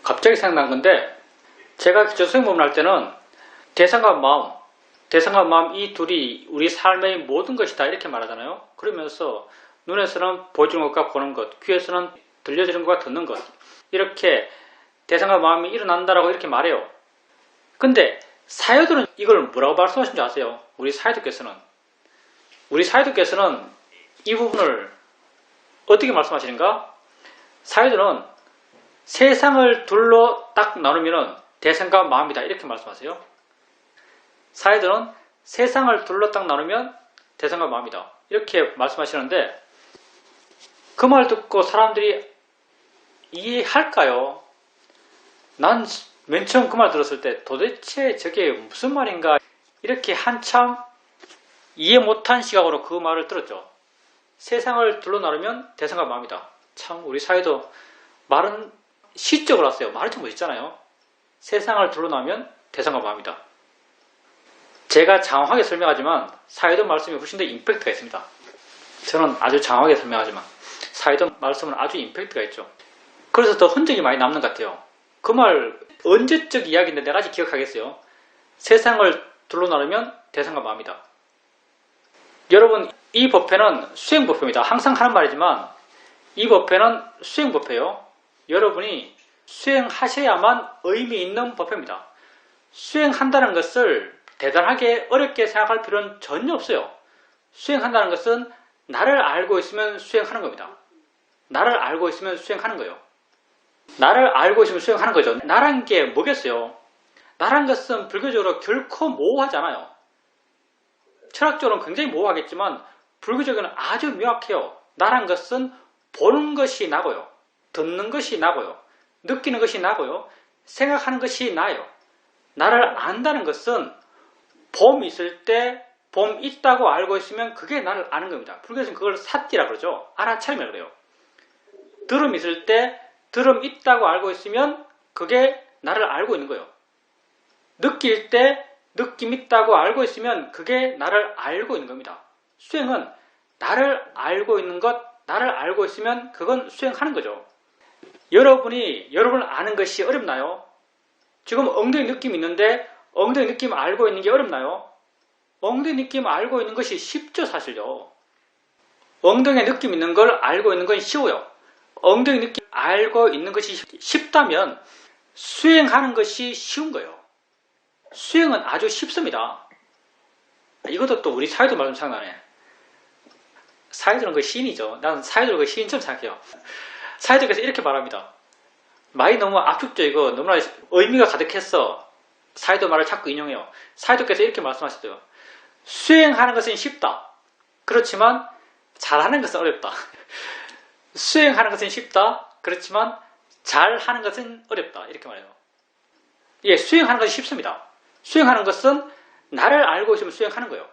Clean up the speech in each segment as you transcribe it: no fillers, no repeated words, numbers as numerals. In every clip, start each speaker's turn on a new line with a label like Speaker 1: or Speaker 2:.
Speaker 1: 갑자기 생각난 건데, 제가 저수행법을 할 때는 대상과 마음 이 둘이 우리 삶의 모든 것이다 이렇게 말하잖아요. 그러면서 눈에서는 보여주는 것과 보는 것, 귀에서는 들려주는 것과 듣는 것, 이렇게 대상과 마음이 일어난다라고 이렇게 말해요. 근데 사유들은 이걸 뭐라고 말씀하신 줄 아세요? 우리 사유들께서는 이 부분을 어떻게 말씀하시는가? 사유들은 세상을 둘로 딱 나누면 대상과 마음이다 이렇게 말씀하세요. 사유들은 세상을 둘로 딱 나누면 대상과 마음이다 이렇게 말씀하시는데, 그 말 듣고 사람들이 이해할까요? 난 맨 처음 그 말 들었을 때 도대체 저게 무슨 말인가 이렇게 한참 이해 못한 시각으로 그 말을 들었죠. 세상을 둘로 나누면 대상과 마음이다. 참 우리 사회도 말은 시적으로 왔어요. 말이 좀 멋있잖아요. 세상을 둘로 나누면 대상과 마음이다. 제가 장황하게 설명하지만 사회도 말씀이 훨씬 더 임팩트가 있습니다. 저는 아주 장황하게 설명하지만 사회도 말씀은 아주 임팩트가 있죠. 그래서 더 흔적이 많이 남는 것 같아요. 그 말 언제적 이야기인데 내가 아직 기억하겠어요. 세상을 둘로 나누면 대상과 마음이다. 여러분, 이 법회는 수행법회입니다. 항상 하는 말이지만 이 법회는 수행법회요. 여러분이 수행하셔야만 의미 있는 법회입니다. 수행한다는 것을 대단하게 어렵게 생각할 필요는 전혀 없어요. 수행한다는 것은 나를 알고 있으면 수행하는 겁니다. 나를 알고 있으면 수행하는 거예요. 나를 알고 있으면 수행하는 거죠. 나란 게 뭐겠어요? 나란 것은 불교적으로 결코 모호하지 않아요. 철학적으로는 굉장히 모호하겠지만 불교적으로는 아주 명확해요. 나란 것은 보는 것이 나고요. 듣는 것이 나고요. 느끼는 것이 나고요. 생각하는 것이 나요. 나를 안다는 것은 봄 있을 때 봄 있다고 알고 있으면 그게 나를 아는 겁니다. 불교에서는 그걸 사띠라 그러죠. 알아차림이라 그래요. 들음 있을 때 들음 있다고 알고 있으면 그게 나를 알고 있는 거예요. 느낄 때 느낌 있다고 알고 있으면 그게 나를 알고 있는 겁니다. 수행은 나를 알고 있는 것, 나를 알고 있으면 그건 수행하는 거죠. 여러분을 아는 것이 어렵나요? 지금 엉덩이 느낌이 있는데 엉덩이 느낌 알고 있는 게 어렵나요? 엉덩이 느낌 알고 있는 것이 쉽죠, 사실요. 엉덩이 느낌 있는 걸 알고 있는 건 쉬워요. 엉덩이 느낌 알고 있는 것이 쉽다면 수행하는 것이 쉬운 거예요. 수행은 아주 쉽습니다. 이것도 또 우리 사회도 말 좀 생각나네. 사회들은 그 시인이죠. 나는 사회들은 그 시인처럼 생각해요. 사회들께서 이렇게 말합니다. 말이 너무 압축적이고 너무나 의미가 가득해서 사회도 말을 자꾸 인용해요. 사회들께서 이렇게 말씀하시대요. 수행하는 것은 쉽다. 그렇지만 잘하는 것은 어렵다. 수행하는 것은 쉽다. 그렇지만 잘하는 것은 어렵다. 이렇게 말해요. 예, 수행하는 것이 쉽습니다. 수행하는 것은 나를 알고 있으면 수행하는 거예요.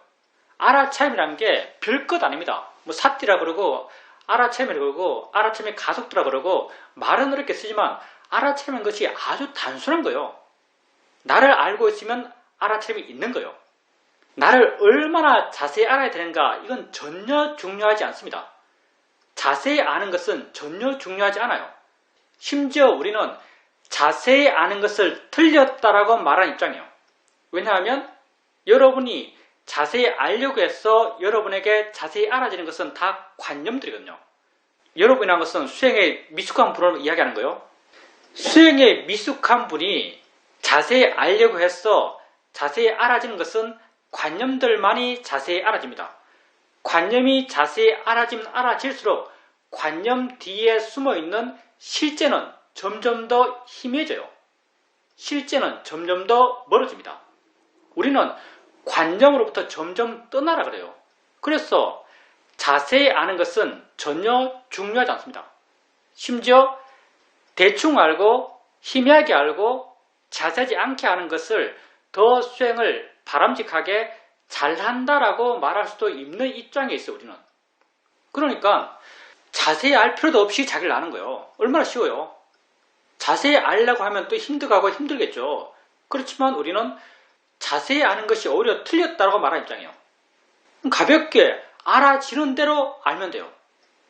Speaker 1: 알아차림이라는 게 별것 아닙니다. 뭐 사띠라 그러고 알아차림이라 그러고 알아차림의 가속도라 그러고 말은 어렵게 쓰지만 알아차림인 것이 아주 단순한 거예요. 나를 알고 있으면 알아차림이 있는 거예요. 나를 얼마나 자세히 알아야 되는가 이건 전혀 중요하지 않습니다. 자세히 아는 것은 전혀 중요하지 않아요. 심지어 우리는 자세히 아는 것을 틀렸다라고 말하는 입장이에요. 왜냐하면 여러분이 자세히 알려고 해서 여러분에게 자세히 알아지는 것은 다 관념들이거든요. 여러분이라는 것은 수행에 미숙한 분을 이야기하는 거예요. 수행에 미숙한 분이 자세히 알려고 해서 자세히 알아지는 것은 관념들만이 자세히 알아집니다. 관념이 자세히 알아지면 알아질수록 관념 뒤에 숨어있는 실제는 점점 더 희미해져요. 실제는 점점 더 멀어집니다. 우리는 관념으로부터 점점 떠나라 그래요. 그래서 자세히 아는 것은 전혀 중요하지 않습니다. 심지어 대충 알고 희미하게 알고 자세하지 않게 아는 것을 더 수행을 바람직하게 잘한다라고 말할 수도 있는 입장에 있어요. 우리는. 그러니까 자세히 알 필요도 없이 자기를 아는 거예요. 얼마나 쉬워요. 자세히 알려고 하면 또 힘들고 힘들겠죠. 그렇지만 우리는 자세히 아는 것이 오히려 틀렸다고 말하는 입장이에요. 가볍게 알아지는 대로 알면 돼요.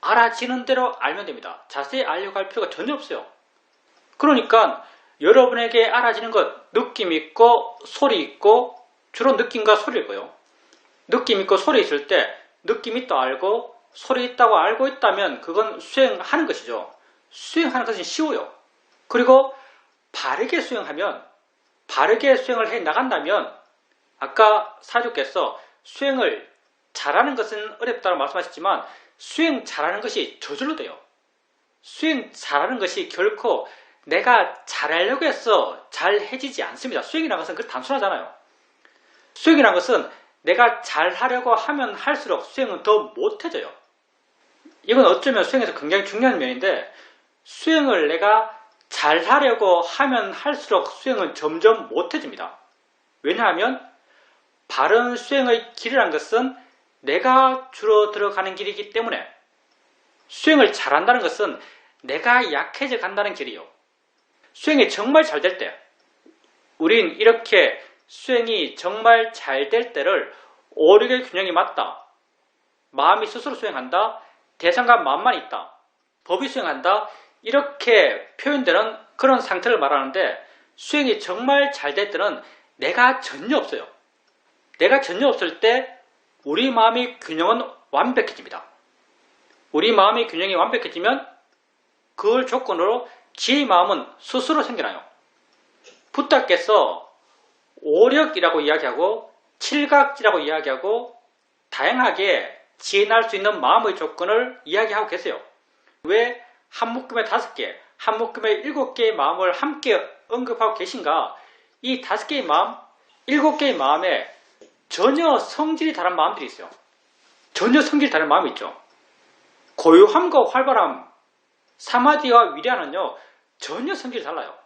Speaker 1: 알아지는 대로 알면 됩니다. 자세히 알려고 할 필요가 전혀 없어요. 그러니까 여러분에게 알아지는 것, 느낌 있고 소리 있고, 주로 느낌과 소리일 거예요. 느낌 있고 소리 있을 때 느낌 있다고 알고 소리 있다고 알고 있다면 그건 수행하는 것이죠. 수행하는 것은 쉬워요. 그리고 바르게 수행하면, 바르게 수행을 해 나간다면, 아까 사주께서 수행을 잘하는 것은 어렵다고 말씀하셨지만 수행 잘하는 것이 저절로 돼요. 수행 잘하는 것이 결코 내가 잘하려고 해서 잘해지지 않습니다. 수행이라는 것은 그렇게 단순하잖아요. 수행이라는 것은 내가 잘하려고 하면 할수록 수행은 더 못해져요. 이건 어쩌면 수행에서 굉장히 중요한 면인데, 수행을 내가 잘하려고 하면 할수록 수행은 점점 못해집니다. 왜냐하면 바른 수행의 길이란 것은 내가 주로 들어가는 길이기 때문에, 수행을 잘한다는 것은 내가 약해져 간다는 길이요. 수행이 정말 잘 될 때, 우린 이렇게 수행이 정말 잘 될 때를 오력의 균형이 맞다, 마음이 스스로 수행한다, 대상과 마음만 있다, 법이 수행한다, 이렇게 표현되는 그런 상태를 말하는데, 수행이 정말 잘 될 때는 내가 전혀 없어요. 내가 전혀 없을 때 우리 마음의 균형은 완벽해집니다. 우리 마음의 균형이 완벽해지면 그걸 조건으로 지혜의 마음은 스스로 생겨나요. 부탁께서 오력이라고 이야기하고 칠각지라고 이야기하고 다양하게 지혜날 수 있는 마음의 조건을 이야기하고 계세요. 왜 한 묶음에 5개, 한 묶음에 7개의 마음을 함께 언급하고 계신가? 이 5개의 마음, 7개의 마음에 전혀 성질이 다른 마음들이 있어요. 전혀 성질이 다른 마음이 있죠. 고요함과 활발함, 사마디와 위량은요, 전혀 성질이 달라요.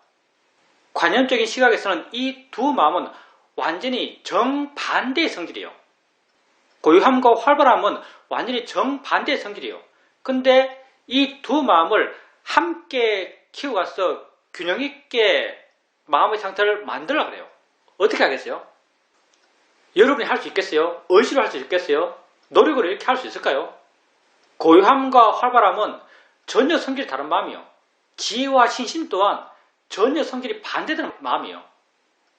Speaker 1: 관념적인 시각에서는 이 두 마음은 완전히 정반대의 성질이에요. 고요함과 활발함은 완전히 정반대의 성질이에요. 근데 이 두 마음을 함께 키워가서 균형 있게 마음의 상태를 만들려고 그래요. 어떻게 하겠어요? 여러분이 할 수 있겠어요? 의지로 할 수 있겠어요? 노력으로 이렇게 할 수 있을까요? 고요함과 활발함은 전혀 성질이 다른 마음이요. 지혜와 신심 또한 전혀 성질이 반대되는 마음이요.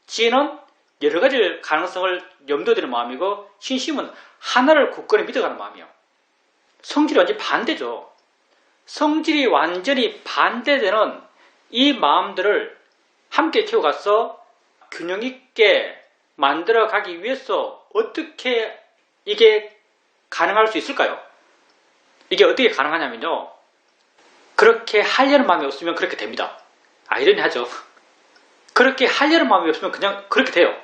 Speaker 1: 지혜는 여러 가지 가능성을 염두에 두는 마음이고, 신심은 하나를 굳건히 믿어가는 마음이요. 성질이 완전히 반대죠. 성질이 완전히 반대되는 이 마음들을 함께 키워가서 균형 있게 만들어가기 위해서 어떻게 이게 가능할 수 있을까요? 이게 어떻게 가능하냐면요, 그렇게 하려는 마음이 없으면 그렇게 됩니다. 아이러니하죠. 그렇게 하려는 마음이 없으면 그냥 그렇게 돼요.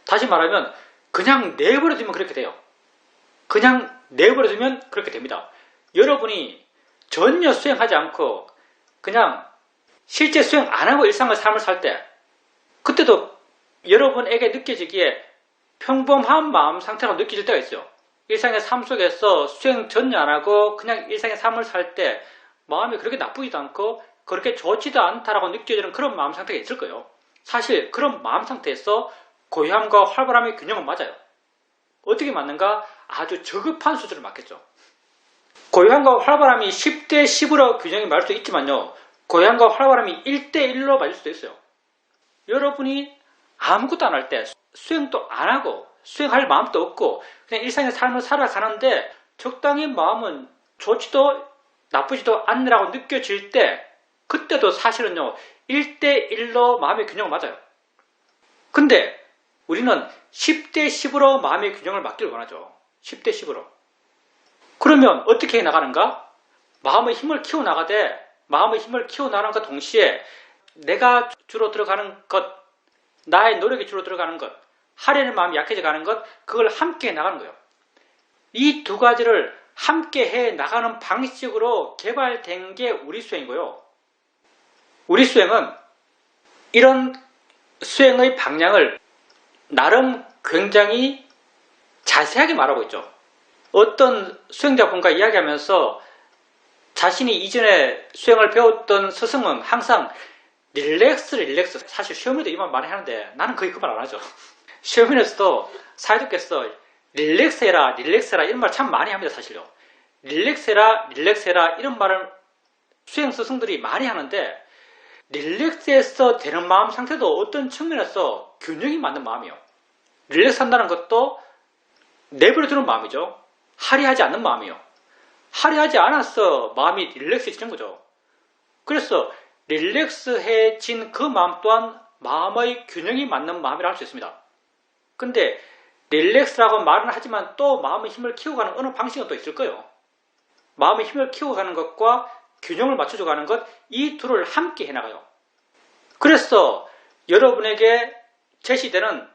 Speaker 1: 다시 말하면 그냥 내버려두면 그렇게 돼요. 그냥 내버려두면 그렇게 됩니다. 여러분이 전혀 수행하지 않고 그냥 실제 수행 안 하고 일상의 삶을 살 때, 그때도 여러분에게 느껴지기에 평범한 마음 상태가 느껴질 때가 있어요. 일상의 삶 속에서 수행 전혀 안 하고 그냥 일상의 삶을 살 때 마음이 그렇게 나쁘지도 않고 그렇게 좋지도 않다라고 느껴지는 그런 마음 상태가 있을 거예요. 사실 그런 마음 상태에서 고요함과 활발함의 균형은 맞아요. 어떻게 맞는가? 아주 저급한 수준을 맞겠죠. 고요함과 활발함이 10대 10으로 균형이 맞을 수도 있지만요, 고요함과 활발함이 1대 1로 맞을 수도 있어요. 여러분이 아무것도 안 할 때, 수행도 안 하고 수행할 마음도 없고 그냥 일상의 삶을 살아가는데 적당히 마음은 좋지도 나쁘지도 않으라고 느껴질 때, 그때도 사실은요 1대 1로 마음의 균형을 맞아요. 근데 우리는 10대 10으로 마음의 균형을 맞기를 원하죠. 10대 10으로. 그러면 어떻게 나가는가? 마음의 힘을 키워나가되, 마음의 힘을 키워나가는 것 동시에 내가 주로 들어가는 것, 나의 노력이 주로 들어가는 것, 하려는 마음이 약해져 가는 것, 그걸 함께 나가는 거예요. 이 두 가지를 함께 해 나가는 방식으로 개발된 게 우리 수행이고요. 우리 수행은 이런 수행의 방향을 나름 굉장히 자세하게 말하고 있죠. 어떤 수행자분과 이야기하면서 자신이 이전에 수행을 배웠던 스승은 항상 릴렉스. 사실 시어머니도 이 말 많이 하는데 나는 거의 그 말 안 하죠. 시어머니에서도 사회도께서 릴렉스해라 이런 말 참 많이 합니다. 사실요. 릴렉스해라 이런 말을 수행 스승들이 많이 하는데, 릴렉스해서 되는 마음 상태도 어떤 측면에서 균형이 맞는 마음이에요. 릴렉스 한다는 것도 내버려두는 마음이죠. 하리하지 않는 마음이에요. 하리하지 않아서 마음이 릴렉스해지는 거죠. 그래서 릴렉스해진 그 마음 또한 마음의 균형이 맞는 마음이라 할 수 있습니다. 근데 릴렉스라고 말은 하지만 또 마음의 힘을 키워가는 어느 방식은 또 있을 거예요. 마음의 힘을 키워가는 것과 균형을 맞춰줘 가는 것, 이 둘을 함께 해나가요. 그래서 여러분에게 제시되는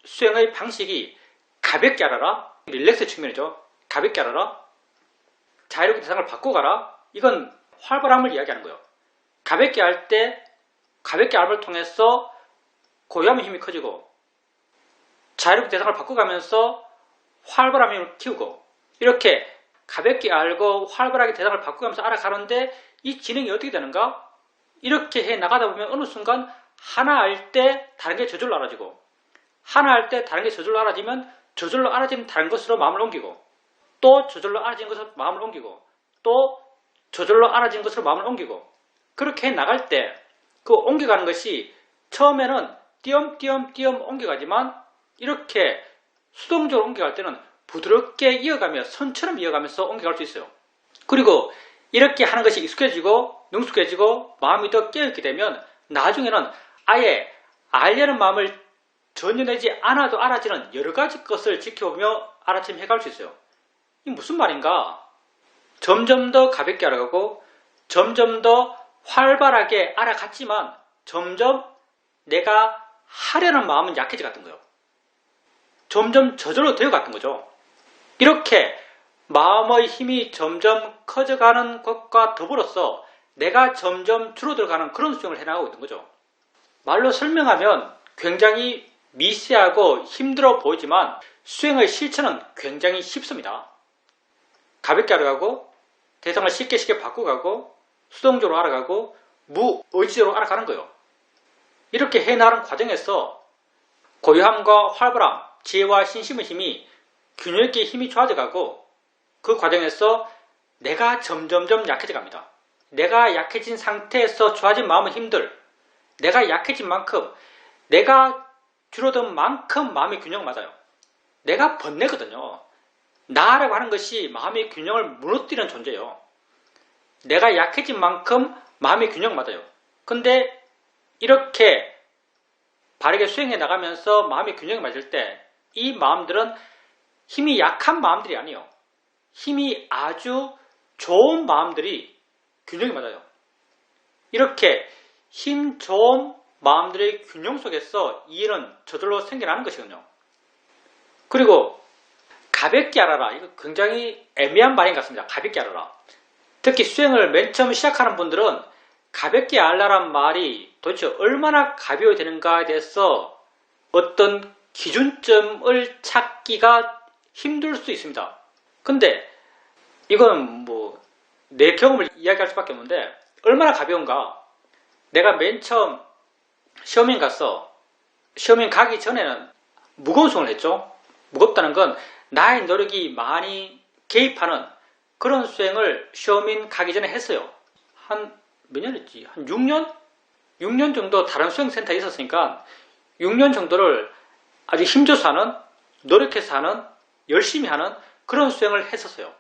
Speaker 1: 수행의 방식이 가볍게 알아라, 릴렉스 측면이죠. 가볍게 알아라, 자유롭게 대상을 바꿔가라, 이건 활발함을 이야기하는 거예요. 가볍게 할 때 가볍게 알을 통해서 고요함의 힘이 커지고, 자유롭게 대상을 바꿔가면서 활발함의 힘을 키우고, 이렇게 가볍게 알고 활발하게 대상을 바꿔가면서 알아가는데 이 진행이 어떻게 되는가? 이렇게 해 나가다 보면 어느 순간 하나 알 때 다른 게 저절로 알아지고, 하나 할 때 다른 게 저절로 알아지면 저절로 알아진 다른 것으로 마음을 옮기고, 또 저절로 알아진 것으로 마음을 옮기고, 또 저절로 알아진 것으로 마음을 옮기고, 그렇게 해 나갈 때 그 옮겨가는 것이 처음에는 띄엄띄엄 옮겨가지만 이렇게 수동적으로 옮겨갈 때는 부드럽게 이어가며 선처럼 이어가면서 옮겨갈 수 있어요. 그리고 이렇게 하는 것이 익숙해지고 능숙해지고 마음이 더 깨어있게 되면 나중에는 아예 알려는 마음을 전혀 내지 않아도 알아지는 여러 가지 것을 지켜보며 알아차림 해갈 수 있어요. 이게 무슨 말인가? 점점 더 가볍게 알아가고 점점 더 활발하게 알아갔지만 점점 내가 하려는 마음은 약해져 갔던 거예요. 점점 저절로 되어 갔던 거죠. 이렇게 마음의 힘이 점점 커져가는 것과 더불어서 내가 점점 줄어들어가는 그런 수행을 해나가고 있는 거죠. 말로 설명하면 굉장히 미세하고 힘들어 보이지만 수행의 실천은 굉장히 쉽습니다. 가볍게 알아가고 대상을 쉽게 바꿔가고 수동적으로 알아가고 무의지적으로 알아가는 거예요. 이렇게 해나가는 과정에서 고요함과 활발함, 지혜와 신심의 힘이 균형 있게 힘이 좋아져가고 그 과정에서 내가 점점점 약해져 갑니다. 내가 약해진 상태에서 좋아진 마음의 힘들, 내가 약해진 만큼, 내가 줄어든 만큼 마음의 균형 맞아요. 내가 번뇌거든요. 나라고 하는 것이 마음의 균형을 무너뜨리는 존재예요. 내가 약해진 만큼 마음의 균형 맞아요. 근데 이렇게 바르게 수행해 나가면서 마음의 균형이 맞을 때 이 마음들은 힘이 약한 마음들이 아니에요. 힘이 아주 좋은 마음들이 균형이 맞아요. 이렇게 힘 좋은 마음들의 균형 속에서 이해는 저절로 생겨나는 것이거든요. 그리고 가볍게 알아라. 이거 굉장히 애매한 말인 것 같습니다. 가볍게 알아라. 특히 수행을 맨 처음 시작하는 분들은 가볍게 알라란 말이 도대체 얼마나 가벼워야 되는가에 대해서 어떤 기준점을 찾기가 힘들 수 있습니다. 근데 이건 내 경험을 이야기할 수밖에 없는데 얼마나 가벼운가? 내가 맨 처음 시험인 갔어. 시험인 가기 전에는 무거운 수행을 했죠. 무겁다는 건 나의 노력이 많이 개입하는 그런 수행을 시험인 가기 전에 했어요. 한 몇 년 했지? 한 6년? 6년 정도 다른 수행센터에 있었으니까 6년 정도를 아주 힘줘서 하는, 노력해서 하는, 열심히 하는 그런 수행을 했었어요.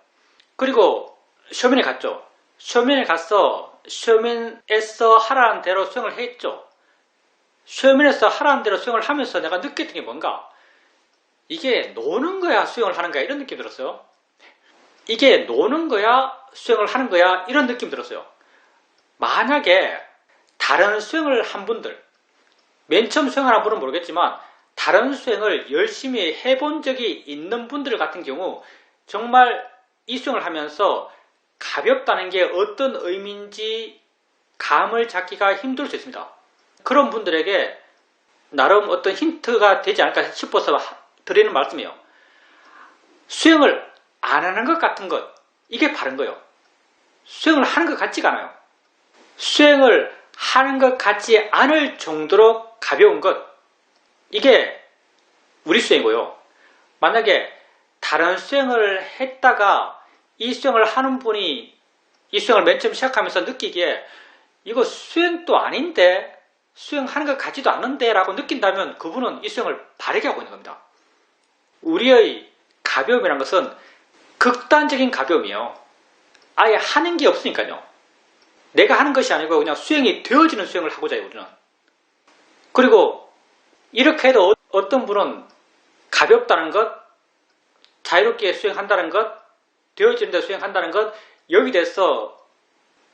Speaker 1: 그리고 시험인에 갔죠. 시험인에 가서 시험인에서 하라는 대로 수행을 했죠. 시험인에서 하라는 대로 수행을 하면서 내가 느꼈던 게 뭔가? 이게 노는 거야 수행을 하는 거야 이런 느낌 들었어요. 이게 노는 거야 수행을 하는 거야 이런 느낌 들었어요. 만약에 다른 수행을 한 분들, 맨 처음 수행하는 분은 모르겠지만 다른 수행을 열심히 해본 적이 있는 분들 같은 경우 정말 이 수행을 하면서 가볍다는 게 어떤 의미인지 감을 잡기가 힘들 수 있습니다. 그런 분들에게 나름 어떤 힌트가 되지 않을까 싶어서 드리는 말씀이에요. 수행을 안 하는 것 같은 것, 이게 바른 거예요. 수행을 하는 것 같지가 않아요. 수행을 하는 것 같지 않을 정도로 가벼운 것, 이게 우리 수행이고요. 만약에 다른 수행을 했다가 이 수행을 하는 분이 이 수행을 맨 처음 시작하면서 느끼기에 이거 수행도 아닌데, 수행하는 것 같지도 않은데 라고 느낀다면 그분은 이 수행을 바르게 하고 있는 겁니다. 우리의 가벼움이란 것은 극단적인 가벼움이에요. 아예 하는 게 없으니까요. 내가 하는 것이 아니고 그냥 수행이 되어지는 수행을 하고자 해요, 우리는. 그리고 이렇게 해도 어떤 분은 가볍다는 것, 자유롭게 수행한다는 것, 되어지는 데 수행한다는 것, 여기 대해서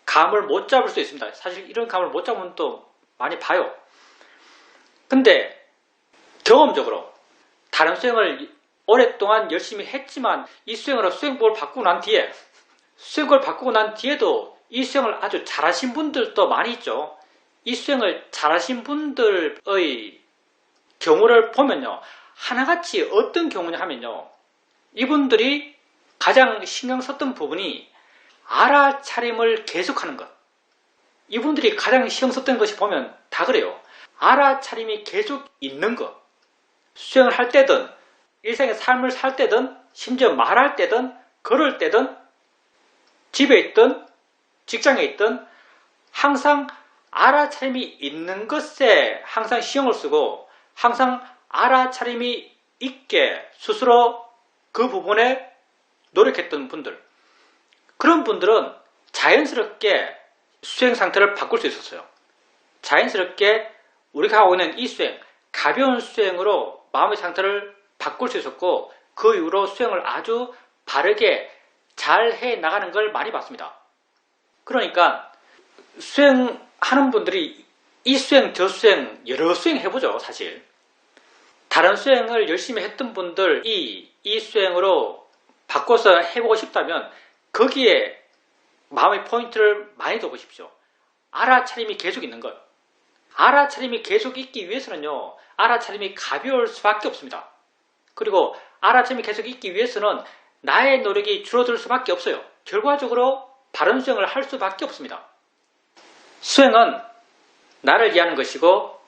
Speaker 1: 감을 못 잡을 수 있습니다. 사실 이런 감을 못 잡으면 또 많이 봐요. 근데 경험적으로 다른 수행을 오랫동안 열심히 했지만 이 수행으로 수행법을 바꾸고 난 뒤에, 수행법을 바꾸고 난 뒤에도 이 수행을 아주 잘하신 분들도 많이 있죠. 이 수행을 잘하신 분들의 경우를 보면요, 하나같이 어떤 경우냐 하면요, 이분들이 가장 신경 썼던 부분이 알아차림을 계속하는 것. 이분들이 가장 신경 썼던 것이 보면 다 그래요. 알아차림이 계속 있는 것. 수행을 할 때든, 일상의 삶을 살 때든, 심지어 말할 때든, 걸을 때든, 집에 있든, 직장에 있든, 항상 알아차림이 있는 것에 항상 신경을 쓰고, 항상 알아차림이 있게 스스로 그 부분에 노력했던 분들, 그런 분들은 자연스럽게 수행 상태를 바꿀 수 있었어요. 자연스럽게 우리가 하고 있는 이 수행, 가벼운 수행으로 마음의 상태를 바꿀 수 있었고, 그 이후로 수행을 아주 바르게 잘 해 나가는 걸 많이 봤습니다. 그러니까 수행하는 분들이 이 수행 저 수행 여러 수행 해보죠. 사실 다른 수행을 열심히 했던 분들이 이 수행으로 바꿔서 해보고 싶다면 거기에 마음의 포인트를 많이 둬보십시오. 알아차림이 계속 있는 것. 알아차림이 계속 있기 위해서는요, 알아차림이 가벼울 수밖에 없습니다. 그리고 알아차림이 계속 있기 위해서는 나의 노력이 줄어들 수밖에 없어요. 결과적으로 바른 수행을 할 수밖에 없습니다. 수행은 나를 이해하는 것이고,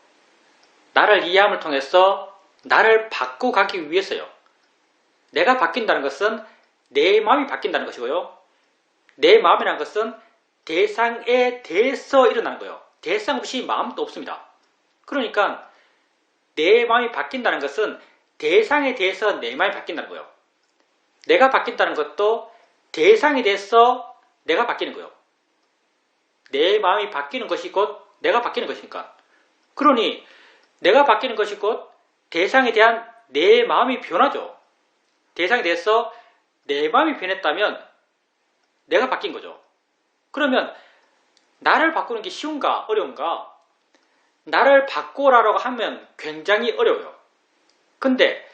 Speaker 1: 나를 이해함을 통해서 나를 바꿔가기 위해서요. 내가 바뀐다는 것은 내 마음이 바뀐다는 것이고요. 내 마음이라는 것은 대상에 대해서 일어나는 거예요. 대상 없이 마음도 없습니다. 그러니까 내 마음이 바뀐다는 것은 대상에 대해서 내 마음이 바뀐다는 거예요. 내가 바뀐다는 것도 대상에 대해서 내가 바뀌는 거예요. 내 마음이 바뀌는 것이 곧 내가 바뀌는 것이니까. 그러니 내가 바뀌는 것이 곧 대상에 대한 내 마음이 변하죠. 대상에 대해서 내 마음이 변했다면 내가 바뀐 거죠. 그러면 나를 바꾸는 게 쉬운가 어려운가? 나를 바꾸라고 하면 굉장히 어려워요. 근데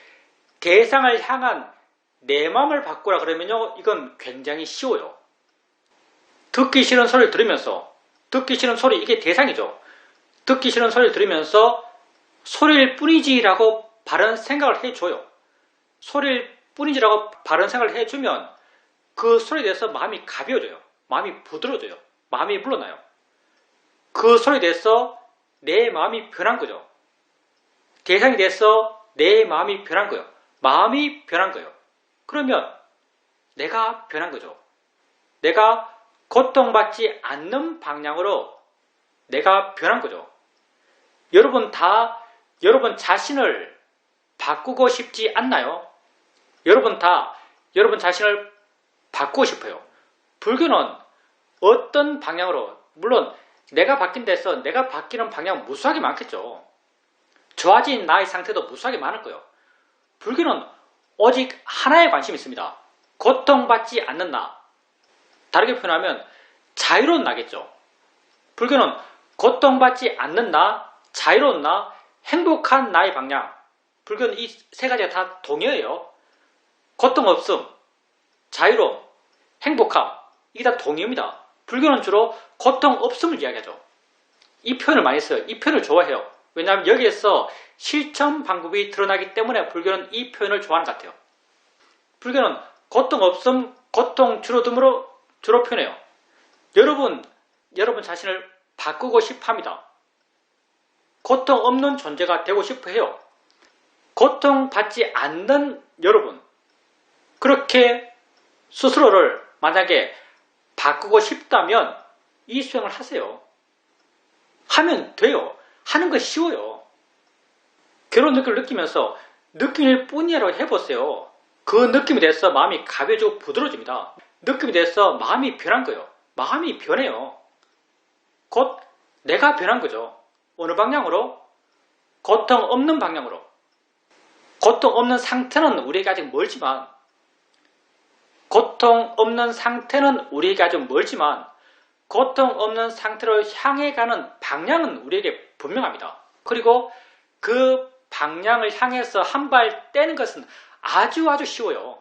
Speaker 1: 대상을 향한 내 마음을 바꾸라 그러면요, 이건 굉장히 쉬워요. 듣기 싫은 소리를 들으면서, 듣기 싫은 소리, 이게 대상이죠. 듣기 싫은 소리를 들으면서 소리일 뿐이지라고 바른 생각을 해줘요. 소리일 뿐이지라고 바른 생각을 해주면 그 소리에 대해서 마음이 가벼워져요. 마음이 부드러워져요. 마음이 물러나요. 그 소리에 대해서 내 마음이 변한 거죠. 대상에 대해서 내 마음이 변한 거예요. 마음이 변한 거예요. 그러면 내가 변한 거죠. 내가 고통받지 않는 방향으로 내가 변한 거죠. 여러분 다 여러분 자신을 바꾸고 싶지 않나요? 여러분 다 여러분 자신을 바꾸고 싶어요. 불교는 어떤 방향으로, 물론 내가 바뀐다 해서 내가 바뀌는 방향은 무수하게 많겠죠. 좋아진 나의 상태도 무수하게 많을 거예요. 불교는 오직 하나에 관심이 있습니다. 고통받지 않는 나. 다르게 표현하면 자유로운 나겠죠. 불교는 고통받지 않는 나, 자유로운 나, 행복한 나의 방향. 불교는 이 세 가지가 다 동의어예요. 고통 없음, 자유로움, 행복함. 이게 다 동의어입니다. 불교는 주로 고통 없음을 이야기하죠. 이 표현을 많이 써요. 이 표현을 좋아해요. 왜냐하면 여기에서 실천 방법이 드러나기 때문에 불교는 이 표현을 좋아하는 것 같아요. 불교는 고통 없음, 고통 줄어듦으로 주로 표현해요. 여러분 자신을 바꾸고 싶어 합니다. 고통 없는 존재가 되고 싶어 해요. 고통받지 않는 여러분, 그렇게 스스로를 만약에 바꾸고 싶다면 이 수행을 하세요. 하면 돼요. 하는 거 쉬워요. 괴로운 느낌을 느끼면서 느낌일 뿐이라고 해보세요. 그 느낌에 대해서 마음이 가벼워지고 부드러워집니다. 느낌에 대해서 마음이 변한 거예요. 마음이 변해요. 곧 내가 변한 거죠. 어느 방향으로? 고통 없는 방향으로. 고통 없는 상태는 우리에게 아직 멀지만 고통 없는 상태는 상태로 향해 가는 방향은 우리에게 분명합니다. 그리고 그 방향을 향해서 한 발 떼는 것은 아주 쉬워요.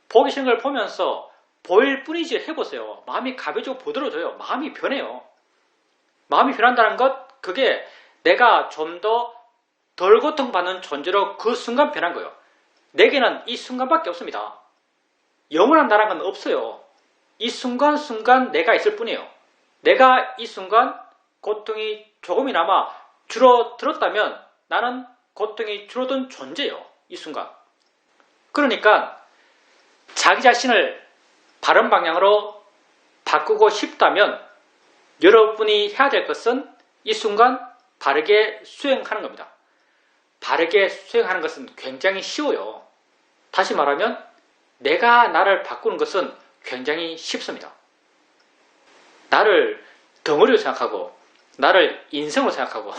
Speaker 1: 보기 싫은 걸 보면서 보일 뿐이지 해보세요. 마음이 가벼워지고 부드러워져요. 마음이 변해요. 마음이 변한다는 것, 그게 내가 좀 더 덜 고통받는 존재로 그 순간 변한 거예요. 내게는 이 순간밖에 없습니다. 영원한 나라는 건 없어요. 이 순간순간 내가 있을 뿐이에요. 내가 이 순간 고통이 조금이나마 줄어들었다면 나는 고통이 줄어든 존재예요. 이 순간. 그러니까 자기 자신을 바른 방향으로 바꾸고 싶다면 여러분이 해야 될 것은 이 순간 바르게 수행하는 겁니다. 바르게 수행하는 것은 굉장히 쉬워요. 다시 말하면 내가 나를 바꾸는 것은 굉장히 쉽습니다. 나를 덩어리로 생각하고 나를 인성으로 생각하고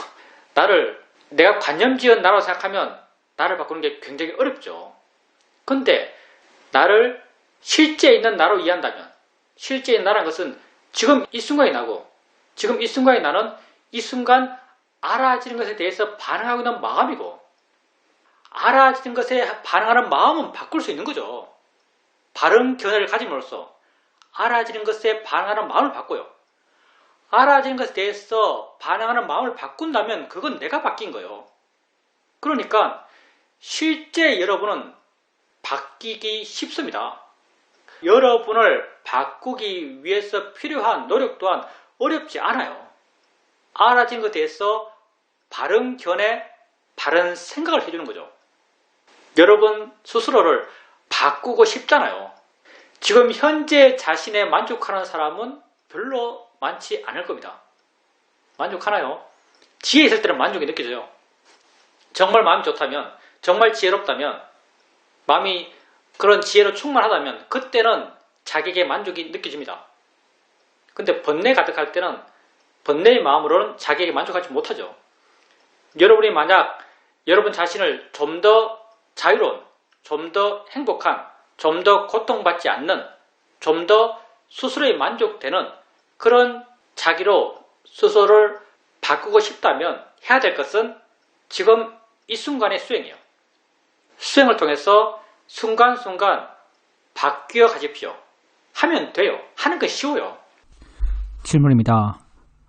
Speaker 1: 나를 내가 관념지은 나라고 생각하면 나를 바꾸는 게 굉장히 어렵죠. 근데 나를 실제 있는 나로 이해한다면 실제 있는 나라는 것은 지금 이 순간이 나고 지금 이 순간이 나는 이 순간 알아지는 것에 대해서 반응하고 있는 마음이고 알아지는 것에 반응하는 마음은 바꿀 수 있는 거죠. 바른 견해를 가짐으로써 알아지는 것에 반응하는 마음을 바꿔요. 알아지는 것에 대해서 반응하는 마음을 바꾼다면 그건 내가 바뀐 거예요. 그러니까 실제 여러분은 바뀌기 쉽습니다. 여러분을 바꾸기 위해서 필요한 노력 또한 어렵지 않아요. 알아진 것에 대해서 바른 견해, 바른 생각을 해주는 거죠. 여러분 스스로를 바꾸고 싶잖아요. 지금 현재 자신에 만족하는 사람은 별로 많지 않을 겁니다. 만족하나요? 지혜 있을 때는 만족이 느껴져요. 정말 마음이 좋다면, 정말 지혜롭다면, 마음이 그런 지혜로 충만하다면 그때는 자기에게 만족이 느껴집니다. 근데 번뇌 가득할 때는 번뇌의 마음으로는 자기에게 만족하지 못하죠. 여러분이 만약 여러분 자신을 좀 더 자유로운, 좀 더 행복한, 좀 더 고통받지 않는, 좀 더 스스로에 만족되는 그런 자기로 스스로를 바꾸고 싶다면 해야 될 것은 지금 이 순간의 수행이에요. 수행을 통해서 순간순간 바뀌어 가십시오. 하면 돼요. 하는 건 쉬워요.
Speaker 2: 질문입니다.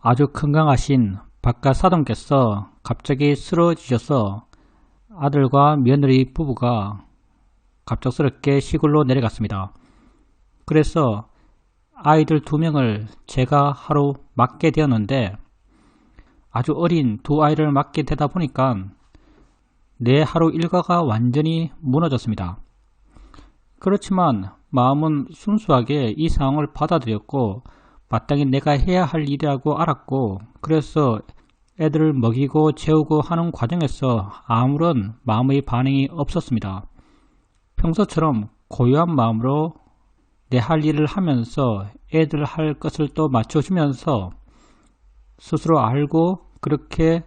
Speaker 2: 아주 건강하신 바깥 사돈께서 갑자기 쓰러지셔서 아들과 며느리 부부가 갑작스럽게 시골로 내려갔습니다. 그래서 아이들 2명을 제가 하루 맡게 되었는데 아주 어린 2아이를 맡게 되다 보니까 내 하루 일과가 완전히 무너졌습니다. 그렇지만 마음은 순수하게 이 상황을 받아들였고 마땅히 내가 해야 할 일이라고 알았고 그래서 애들을 먹이고 재우고 하는 과정에서 아무런 마음의 반응이 없었습니다. 평소처럼 고요한 마음으로 내 할 일을 하면서 애들 할 것을 또 맞춰주면서 스스로 알고 그렇게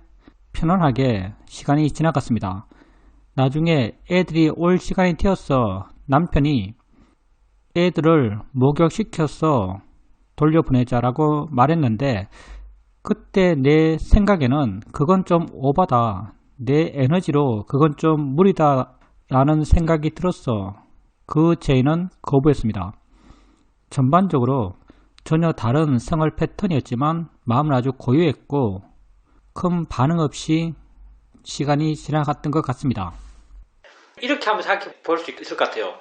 Speaker 2: 편안하게 시간이 지나갔습니다. 나중에 애들이 올 시간이 되어서 남편이 애들을 목욕시켜서 돌려보내자라고 말했는데 그때 내 생각에는 그건 좀 오바다. 내 에너지로 그건 좀 무리다 라는 생각이 들었어. 그 제의는 거부했습니다. 전반적으로 전혀 다른 생활 패턴이었지만 마음은 아주 고요했고 큰 반응 없이 시간이 지나갔던 것 같습니다.
Speaker 1: 이렇게 한번 생각해 볼 수 있을 것 같아요.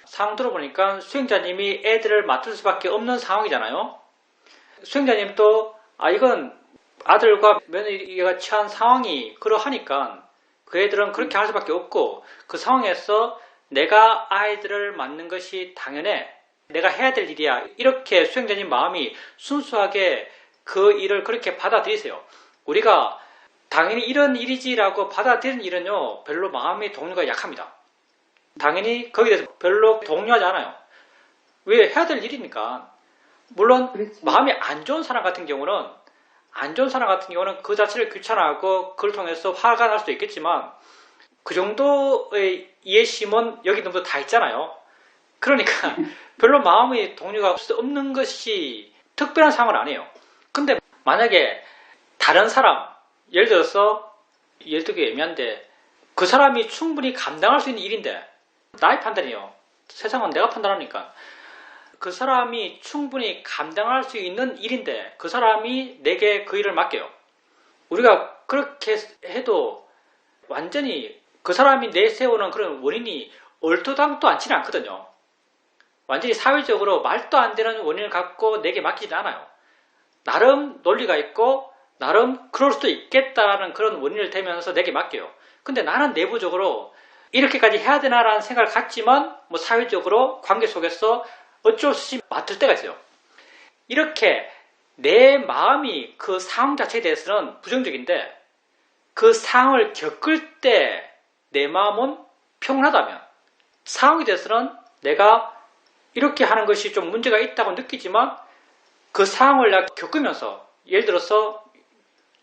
Speaker 1: 상황 들어보니까 수행자님이 애들을 맡을 수밖에 없는 상황이잖아요. 수행자님도 이건 아들과 며느리가 처한 상황이 그러하니까 그 애들은 그렇게 할 수밖에 없고 그 상황에서 내가 아이들을 맡는 것이 당연해. 내가 해야 될 일이야. 이렇게 수행자님 마음이 순수하게 그 일을 그렇게 받아들이세요. 우리가 당연히 이런 일이지라고 받아들이는 일은요, 별로 마음의 동료가 약합니다. 당연히 거기에 대해서 별로 동요하지 않아요. 왜? 해야 될 일이니까. 물론
Speaker 3: 그렇죠.
Speaker 1: 마음이 안 좋은 사람 같은 경우는 그 자체를 귀찮아하고 그걸 통해서 화가 날 수도 있겠지만 그 정도의 이해심은 여기 놈도 다 있잖아요. 그러니까 별로 마음의 동요가 없는 것이 특별한 상황은 아니에요. 근데 만약에 다른 사람, 예를 들기 애매한데 그 사람이 충분히 감당할 수 있는 일인데, 나의 판단이에요. 세상은 내가 판단하니까. 그 사람이 충분히 감당할 수 있는 일인데 그 사람이 내게 그 일을 맡겨요. 우리가 그렇게 해도 완전히 그 사람이 내세우는 그런 원인이 얼토당토 않지는 않거든요. 완전히 사회적으로 말도 안 되는 원인을 갖고 내게 맡기지 않아요. 나름 논리가 있고 나름 그럴 수도 있겠다라는 그런 원인을 대면서 내게 맡겨요. 근데 나는 내부적으로 이렇게까지 해야 되나라는 생각을 갖지만 뭐 사회적으로 관계 속에서 어쩔 수 없이 맡을 때가 있어요. 이렇게 내 마음이 그 상황 자체에 대해서는 부정적인데 그 상황을 겪을 때 내 마음은 평온하다면 상황에 대해서는 내가 이렇게 하는 것이 좀 문제가 있다고 느끼지만 그 상황을 내가 겪으면서 예를 들어서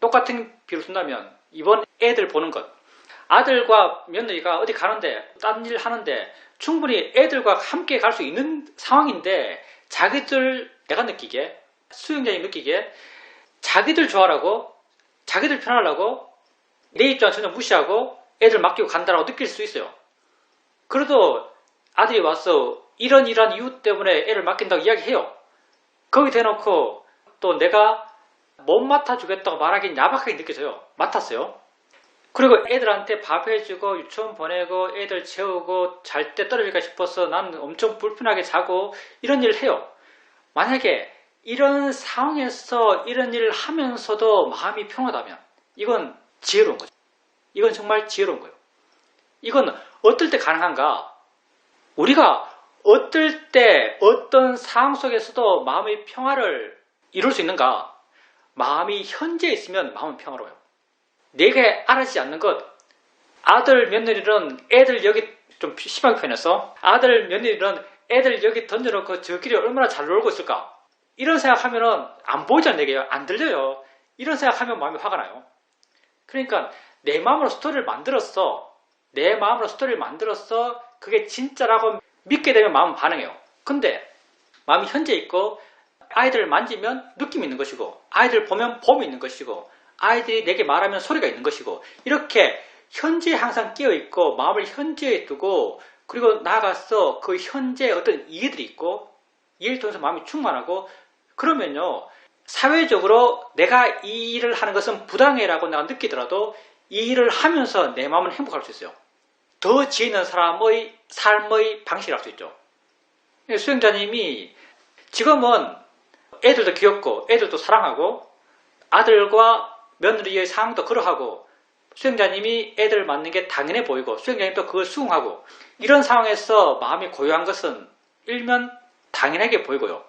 Speaker 1: 똑같은 비유를 쓴다면 이번 애들 보는 것, 아들과 며느리가 어디 가는데 딴 일 하는데 충분히 애들과 함께 갈 수 있는 상황인데 내가 느끼기에 수용자이 느끼기에 자기들 좋아하라고 자기들 편하려고 내 입장 전혀 무시하고 애들 맡기고 간다라고 느낄 수 있어요. 그래도 아들이 와서 이런 이유 때문에 애를 맡긴다고 이야기해요. 거기 대놓고 또 내가 못 맡아주겠다고 말하기는 야박하게 느껴져요. 맡았어요. 그리고 애들한테 밥 해주고 유치원 보내고 애들 재우고 잘 때 떨어질까 싶어서 난 엄청 불편하게 자고 이런 일을 해요. 만약에 이런 상황에서 이런 일을 하면서도 마음이 평하다면 이건 지혜로운 거죠. 이건 정말 지혜로운 거예요. 이건 어떨 때 가능한가? 우리가 어떨 때 어떤 상황 속에서도 마음의 평화를 이룰 수 있는가? 마음이 현재에 있으면 마음은 평화로워요. 내게 알아지지 않는 것, 아들 며느리는 애들 여기 좀 심하게 표현해서 아들 며느리는 애들 여기 던져놓고 저끼리 얼마나 잘 놀고 있을까? 이런 생각하면은 안 보이잖아요. 내게 안 들려요. 이런 생각하면 마음이 화가 나요. 그러니까 내 마음으로 스토리를 만들었어. 그게 진짜라고 믿게 되면 마음은 반응해요. 근데 마음이 현재 있고 아이들을 만지면 느낌이 있는 것이고 아이들 보면 봄이 있는 것이고 아이들이 내게 말하면 소리가 있는 것이고 이렇게 현재에 항상 끼어있고 마음을 현재에 두고 그리고 나아가서 그 현재에 어떤 이해들이 있고 이해를 통해서 마음이 충만하고 그러면요 사회적으로 내가 이 일을 하는 것은 부당해라고 내가 느끼더라도 이 일을 하면서 내 마음은 행복할 수 있어요. 더 지혜 있는 사람의 삶의 방식을 할 수 있죠. 수행자님이 지금은 애들도 귀엽고 애들도 사랑하고 아들과 며느리의 상황도 그러하고 수행자님이 애들을 맡는 게 당연해 보이고 수행자님도 그걸 수긍하고 이런 상황에서 마음이 고요한 것은 일면 당연하게 보이고요.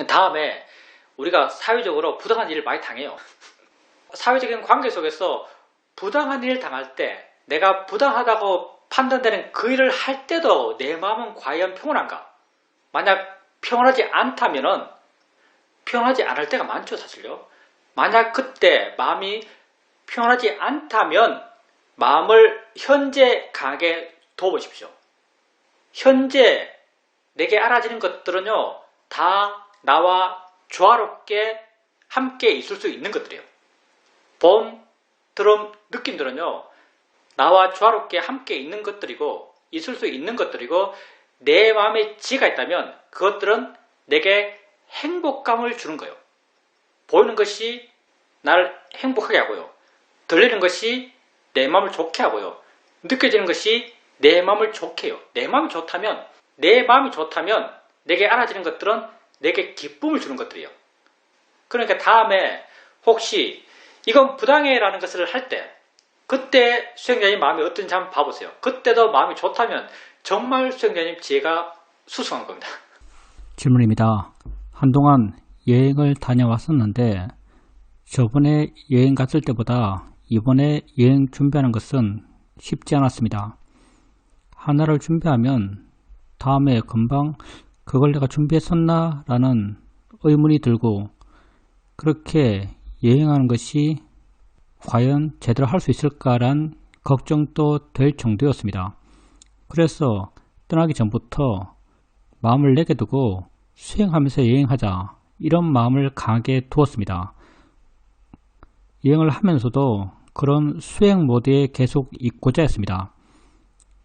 Speaker 1: 다음에 우리가 사회적으로 부당한 일을 많이 당해요. 사회적인 관계 속에서 부당한 일을 당할 때 내가 부당하다고 판단되는 그 일을 할 때도 내 마음은 과연 평온한가? 만약 평온하지 않다면은 평온하지 않을 때가 많죠, 사실요. 만약 그때 마음이 평온하지 않다면 마음을 현재 강하게 둬보십시오. 현재 내게 알아지는 것들은요, 다 나와 조화롭게 함께 있을 수 있는 것들이에요. 봄, 드럼, 느낌들은요, 나와 조화롭게 함께 있는 것들이고, 있을 수 있는 것들이고, 내 마음에 지혜가 있다면 그것들은 내게 행복감을 주는 거예요. 보이는 것이 나를 행복하게 하고요. 들리는 것이 내 마음을 좋게 하고요. 느껴지는 것이 내 마음을 좋게 해요. 내 마음이 좋다면 내게 알아지는 것들은 내게 기쁨을 주는 것들이에요. 그러니까 다음에 혹시 이건 부당해라는 것을 할 때 그때 수행자님 마음이 어떤지 한번 봐보세요. 그때도 마음이 좋다면 정말 수행자님 지혜가 수승한 겁니다.
Speaker 2: 질문입니다. 한동안 여행을 다녀왔었는데 저번에 여행 갔을 때보다 이번에 여행 준비하는 것은 쉽지 않았습니다. 하나를 준비하면 다음에 금방 그걸 내가 준비했었나? 라는 의문이 들고, 그렇게 여행하는 것이 과연 제대로 할 수 있을까란 걱정도 될 정도였습니다. 그래서 떠나기 전부터 마음을 내게 두고 수행하면서 여행하자, 이런 마음을 강하게 두었습니다. 여행을 하면서도 그런 수행 모드에 계속 있고자 했습니다.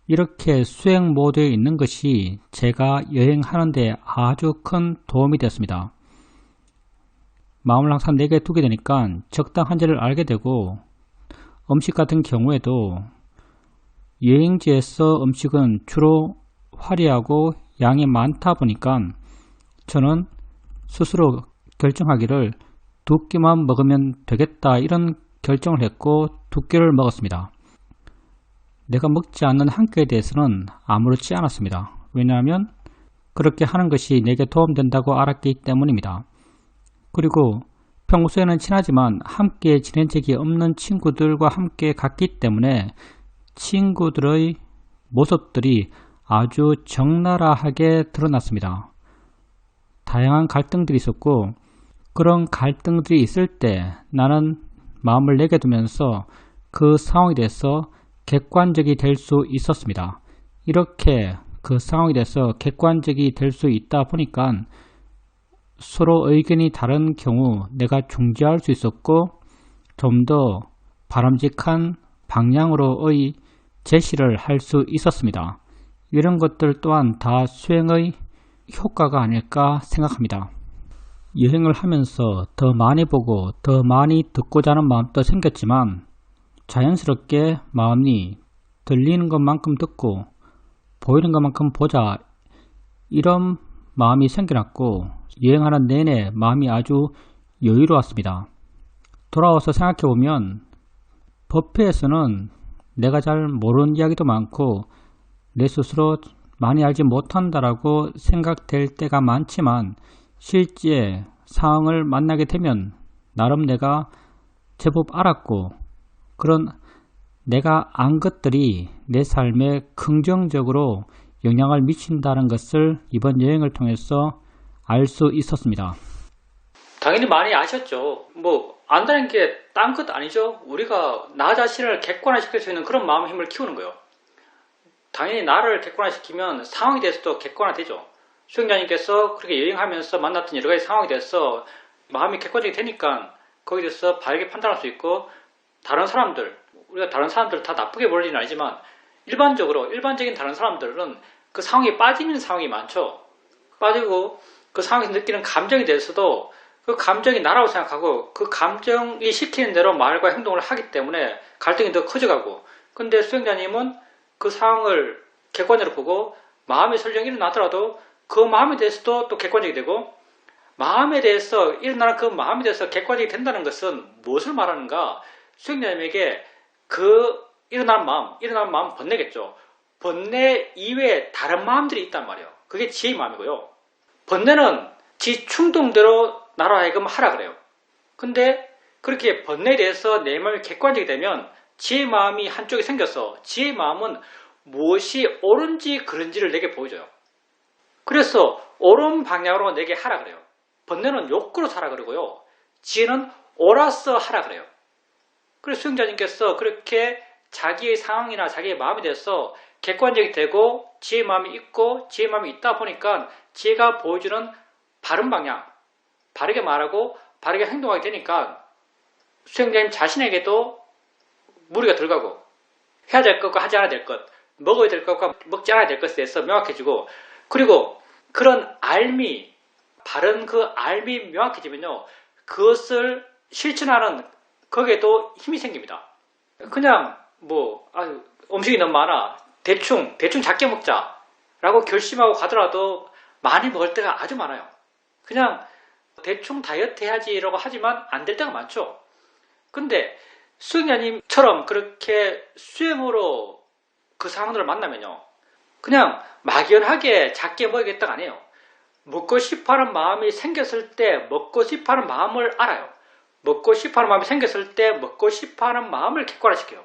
Speaker 2: 이렇게 수행 모드에 있는 것이 제가 여행하는 데 아주 큰 도움이 됐습니다. 마음을 항상 내게 두게 되니까 적당한지를 알게 되고, 음식 같은 경우에도 여행지에서 음식은 주로 화려하고 양이 많다 보니까 저는 스스로 결정하기를 2끼만 먹으면 되겠다, 이런 결정을 했고 2끼를 먹었습니다. 내가 먹지 않는 한 끼에 대해서는 아무렇지 않았습니다. 왜냐하면 그렇게 하는 것이 내게 도움된다고 알았기 때문입니다. 그리고 평소에는 친하지만 함께 지낸 적이 없는 친구들과 함께 갔기 때문에 친구들의 모습들이 아주 적나라하게 드러났습니다. 다양한 갈등들이 있었고, 그런 갈등들이 있을 때 나는 마음을 내게 두면서 그 상황에 대해서 객관적이 될 수 있었습니다. 이렇게 그 상황에 대해서 객관적이 될 수 있다 보니까 서로 의견이 다른 경우 내가 중재할 수 있었고, 좀 더 바람직한 방향으로의 제시를 할 수 있었습니다. 이런 것들 또한 다 수행의 효과가 아닐까 생각합니다. 여행을 하면서 더 많이 보고 더 많이 듣고자 하는 마음도 생겼지만, 자연스럽게 마음이 들리는 것만큼 듣고 보이는 것만큼 보자, 이런 마음이 생겨났고, 여행하는 내내 마음이 아주 여유로웠습니다. 돌아와서 생각해보면 법회에서는 내가 잘 모르는 이야기도 많고 내 스스로 많이 알지 못한다라고 생각될 때가 많지만, 실제 상황을 만나게 되면 나름 내가 제법 알았고, 그런 내가 안 것들이 내 삶에 긍정적으로 영향을 미친다는 것을 이번 여행을 통해서 알 수 있었습니다.
Speaker 1: 당연히 많이 아셨죠. 안다는 게 딴 것 아니죠. 우리가 나 자신을 객관화시킬 수 있는 그런 마음 힘을 키우는 거예요. 당연히 나를 객관화시키면 상황에 대해서도 객관화되죠. 수행자님께서 그렇게 여행하면서 만났던 여러 가지 상황에 대해서 마음이 객관적이 되니까 거기에 대해서 바르게 판단할 수 있고, 다른 사람들, 우리가 다른 사람들 다 나쁘게 볼 일은 아니지만 일반적인 다른 사람들은 그 상황에 빠지는 상황이 많죠. 빠지고 그 상황에서 느끼는 감정에 대해서도 그 감정이 나라고 생각하고 그 감정이 시키는 대로 말과 행동을 하기 때문에 갈등이 더 커져가고, 근데 수행자님은 그 상황을 객관적으로 보고 마음의 설정이 일어나더라도 그 마음에 대해서도 또 객관적이 되고, 마음에 대해서 일어나는 그 마음에 대해서 객관적이 된다는 것은 무엇을 말하는가? 수행자님에게 그 일어나는 마음 번뇌겠죠. 번뇌 이외에 다른 마음들이 있단 말이에요. 그게 지혜의 마음이고요. 번뇌는 지 충동대로 나로 하여금 하라 그래요. 근데 그렇게 번뇌에 대해서 내 마음이 객관적이 되면 지혜의 마음이 한쪽에 생겨서 지혜의 마음은 무엇이 옳은지 그른지를 내게 보여줘요. 그래서 옳은 방향으로 내게 하라 그래요. 번뇌는 욕구로 살아 그러고요. 지혜는 옳아서 하라 그래요. 그래서 수행자님께서 그렇게 자기의 상황이나 자기의 마음에 대해서 객관적이 되고 지혜의 마음이 있고 지혜의 마음이 있다 보니까 지혜가 보여주는 바른 방향, 바르게 말하고 바르게 행동하게 되니까 수행자님 자신에게도 무리가 덜 가고, 해야 될 것과 하지 않아야 될 것, 먹어야 될 것과 먹지 않아야 될 것에 대해서 명확해지고, 그리고 그런 알미, 바른 그 알미 명확해지면요, 그것을 실천하는 거기에도 힘이 생깁니다. 그냥 음식이 너무 많아, 대충 작게 먹자 라고 결심하고 가더라도 많이 먹을 때가 아주 많아요. 그냥 대충 다이어트 해야지 라고 하지만 안 될 때가 많죠. 근데 수행자님처럼 그렇게 수행으로 그 상황들을 만나면요, 그냥 막연하게 작게 먹어야겠다가 아니에요. 먹고 싶어하는 마음이 생겼을 때 먹고 싶어하는 마음을 알아요. 먹고 싶어하는 마음이 생겼을 때 먹고 싶어하는 마음을 객관화시켜요.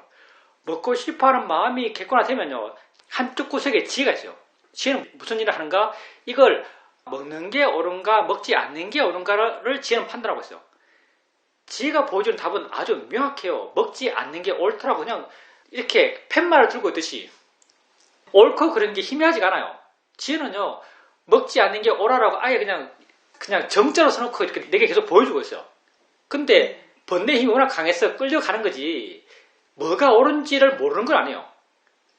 Speaker 1: 먹고 싶어하는 마음이 객관화되면요, 한쪽 구석에 지혜가 있어요. 지혜는 무슨 일을 하는가? 이걸 먹는 게 옳은가 먹지 않는 게 옳은가를 지혜는 판단하고 있어요. 지혜가 보여주는 답은 아주 명확해요. 먹지 않는 게 옳더라고. 그냥 이렇게 팻말을 들고 있듯이 옳고 그런 게 희미하지가 않아요. 지혜는요, 먹지 않는 게 옳아라고 아예 그냥 정자로 써놓고 이렇게 내게 계속 보여주고 있어요. 근데 번뇌 힘이 워낙 강해서 끌려가는 거지 뭐가 옳은지를 모르는 건 아니에요.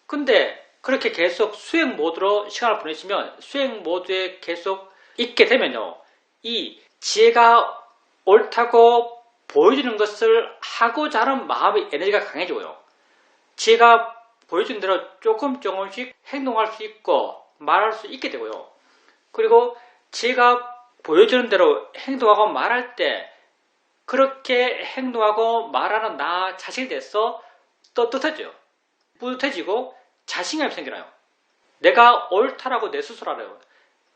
Speaker 1: 근데 그렇게 계속 수행 모드로 시간을 보내시면, 수행 모드에 계속 있게 되면요, 이 지혜가 옳다고 보여주는 것을 하고자 하는 마음의 에너지가 강해지고요, 지혜가 보여준 대로 조금씩 행동할 수 있고 말할 수 있게 되고요, 그리고 지혜가 보여주는 대로 행동하고 말할 때 그렇게 행동하고 말하는 나 자신에 대해서 떳떳해져요. 뿌듯해지고 자신감이 생겨나요. 내가 옳다라고 내 스스로 알아요.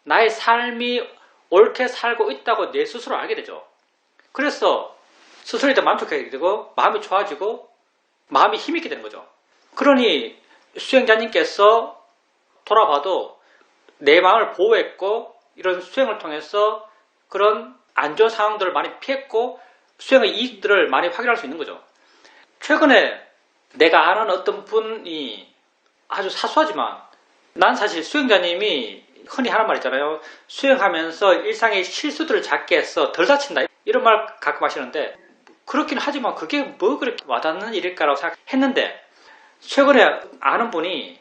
Speaker 1: 나의 삶이 옳게 살고 있다고 내 스스로 알게 되죠. 그래서 스스로에 대해 만족하게 되고 마음이 좋아지고 마음이 힘있게 되는 거죠. 그러니 수행자님께서 돌아봐도 내 마음을 보호했고 이런 수행을 통해서 그런 안 좋은 상황들을 많이 피했고 수행의 이익들을 많이 확인할 수 있는 거죠. 최근에 내가 아는 어떤 분이 아주 사소하지만, 난 사실 수행자님이 흔히 하는 말 있잖아요. 수행하면서 일상의 실수들을 작게 해서 덜 다친다, 이런 말 가끔 하시는데, 그렇긴 하지만 그게 뭐 그렇게 와닿는 일일까라고 생각했는데, 최근에 아는 분이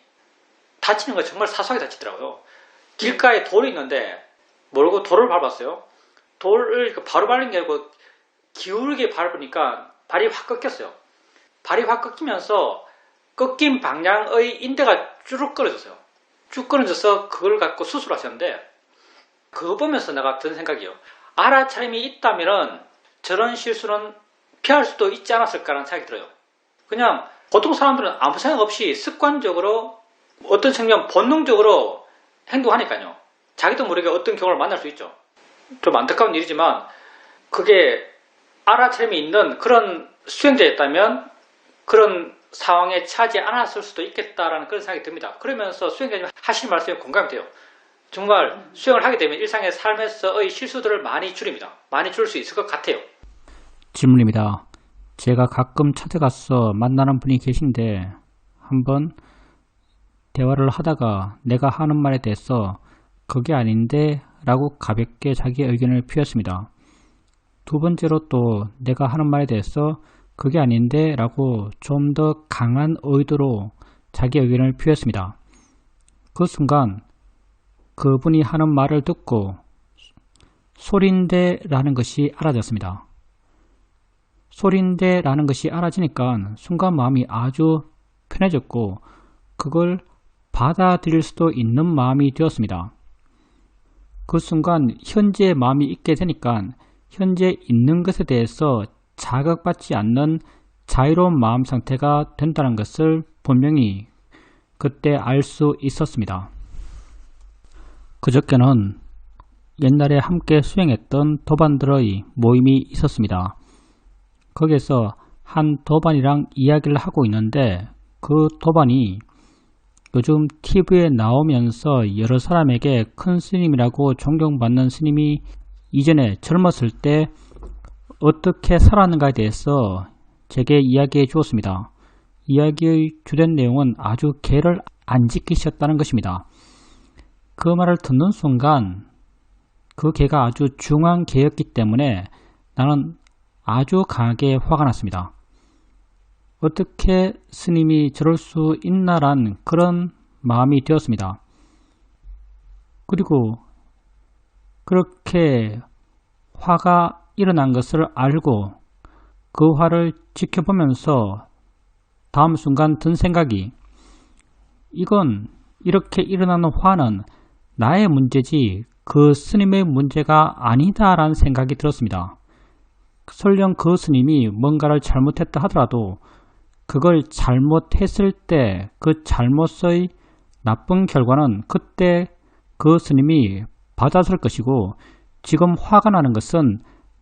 Speaker 1: 다치는 거 정말 사소하게 다치더라고요. 길가에 돌이 있는데 모르고 돌을 밟았어요. 돌을 바로 밟는 게 아니고 기울게 밟으니까 발이 확 꺾였어요. 발이 확 꺾이면서 꺾인 방향의 인대가 쭉 끊어졌어요. 쭉 끊어져서 그걸 갖고 수술을 하셨는데, 그거 보면서 내가 든 생각이요, 알아차림이 있다면 저런 실수는 피할 수도 있지 않았을까라는 생각이 들어요. 그냥 보통 사람들은 아무 생각 없이 습관적으로 어떤 측면 본능적으로 행동하니까요, 자기도 모르게 어떤 경우를 만날 수 있죠. 좀 안타까운 일이지만 그게 알아차림이 있는 그런 수행자였다면 그런 상황에 처하지 않았을 수도 있겠다라는 그런 생각이 듭니다. 그러면서 수행자님 하신 말씀에 공감이 돼요. 정말 수행을 하게 되면 일상의 삶에서의 실수들을 많이 줄입니다. 많이 줄 수 있을 것 같아요.
Speaker 2: 질문입니다. 제가 가끔 찾아가서 만나는 분이 계신데, 한번 대화를 하다가 내가 하는 말에 대해서 그게 아닌데 라고 가볍게 자기 의견을 피웠습니다. 두 번째로 또 내가 하는 말에 대해서 그게 아닌데 라고 좀 더 강한 의도로 자기 의견을 피웠습니다. 그 순간 그분이 하는 말을 듣고 소린데 라는 것이 알아졌습니다. 소린데 라는 것이 알아지니까 순간 마음이 아주 편해졌고 그걸 받아들일 수도 있는 마음이 되었습니다. 그 순간 현재의 마음이 있게 되니까 현재 있는 것에 대해서 자극받지 않는 자유로운 마음 상태가 된다는 것을 분명히 그때 알 수 있었습니다. 그저께는 옛날에 함께 수행했던 도반들의 모임이 있었습니다. 거기에서 한 도반이랑 이야기를 하고 있는데, 그 도반이 요즘 TV에 나오면서 여러 사람에게 큰 스님이라고 존경받는 스님이 이전에 젊었을 때 어떻게 살았는가에 대해서 제게 이야기해 주었습니다. 이야기의 주된 내용은 아주 개를 안 지키셨다는 것입니다. 그 말을 듣는 순간 그 개가 아주 중한 개였기 때문에 나는 아주 강하게 화가 났습니다. 어떻게 스님이 저럴 수 있나란 그런 마음이 되었습니다. 그리고 그렇게 화가 일어난 것을 알고 그 화를 지켜보면서 다음 순간 든 생각이, 이건 이렇게 일어나는 화는 나의 문제지 그 스님의 문제가 아니다라는 생각이 들었습니다. 설령 그 스님이 뭔가를 잘못했다 하더라도 그걸 잘못했을 때 그 잘못의 나쁜 결과는 그때 그 스님이 받았을 것이고, 지금 화가 나는 것은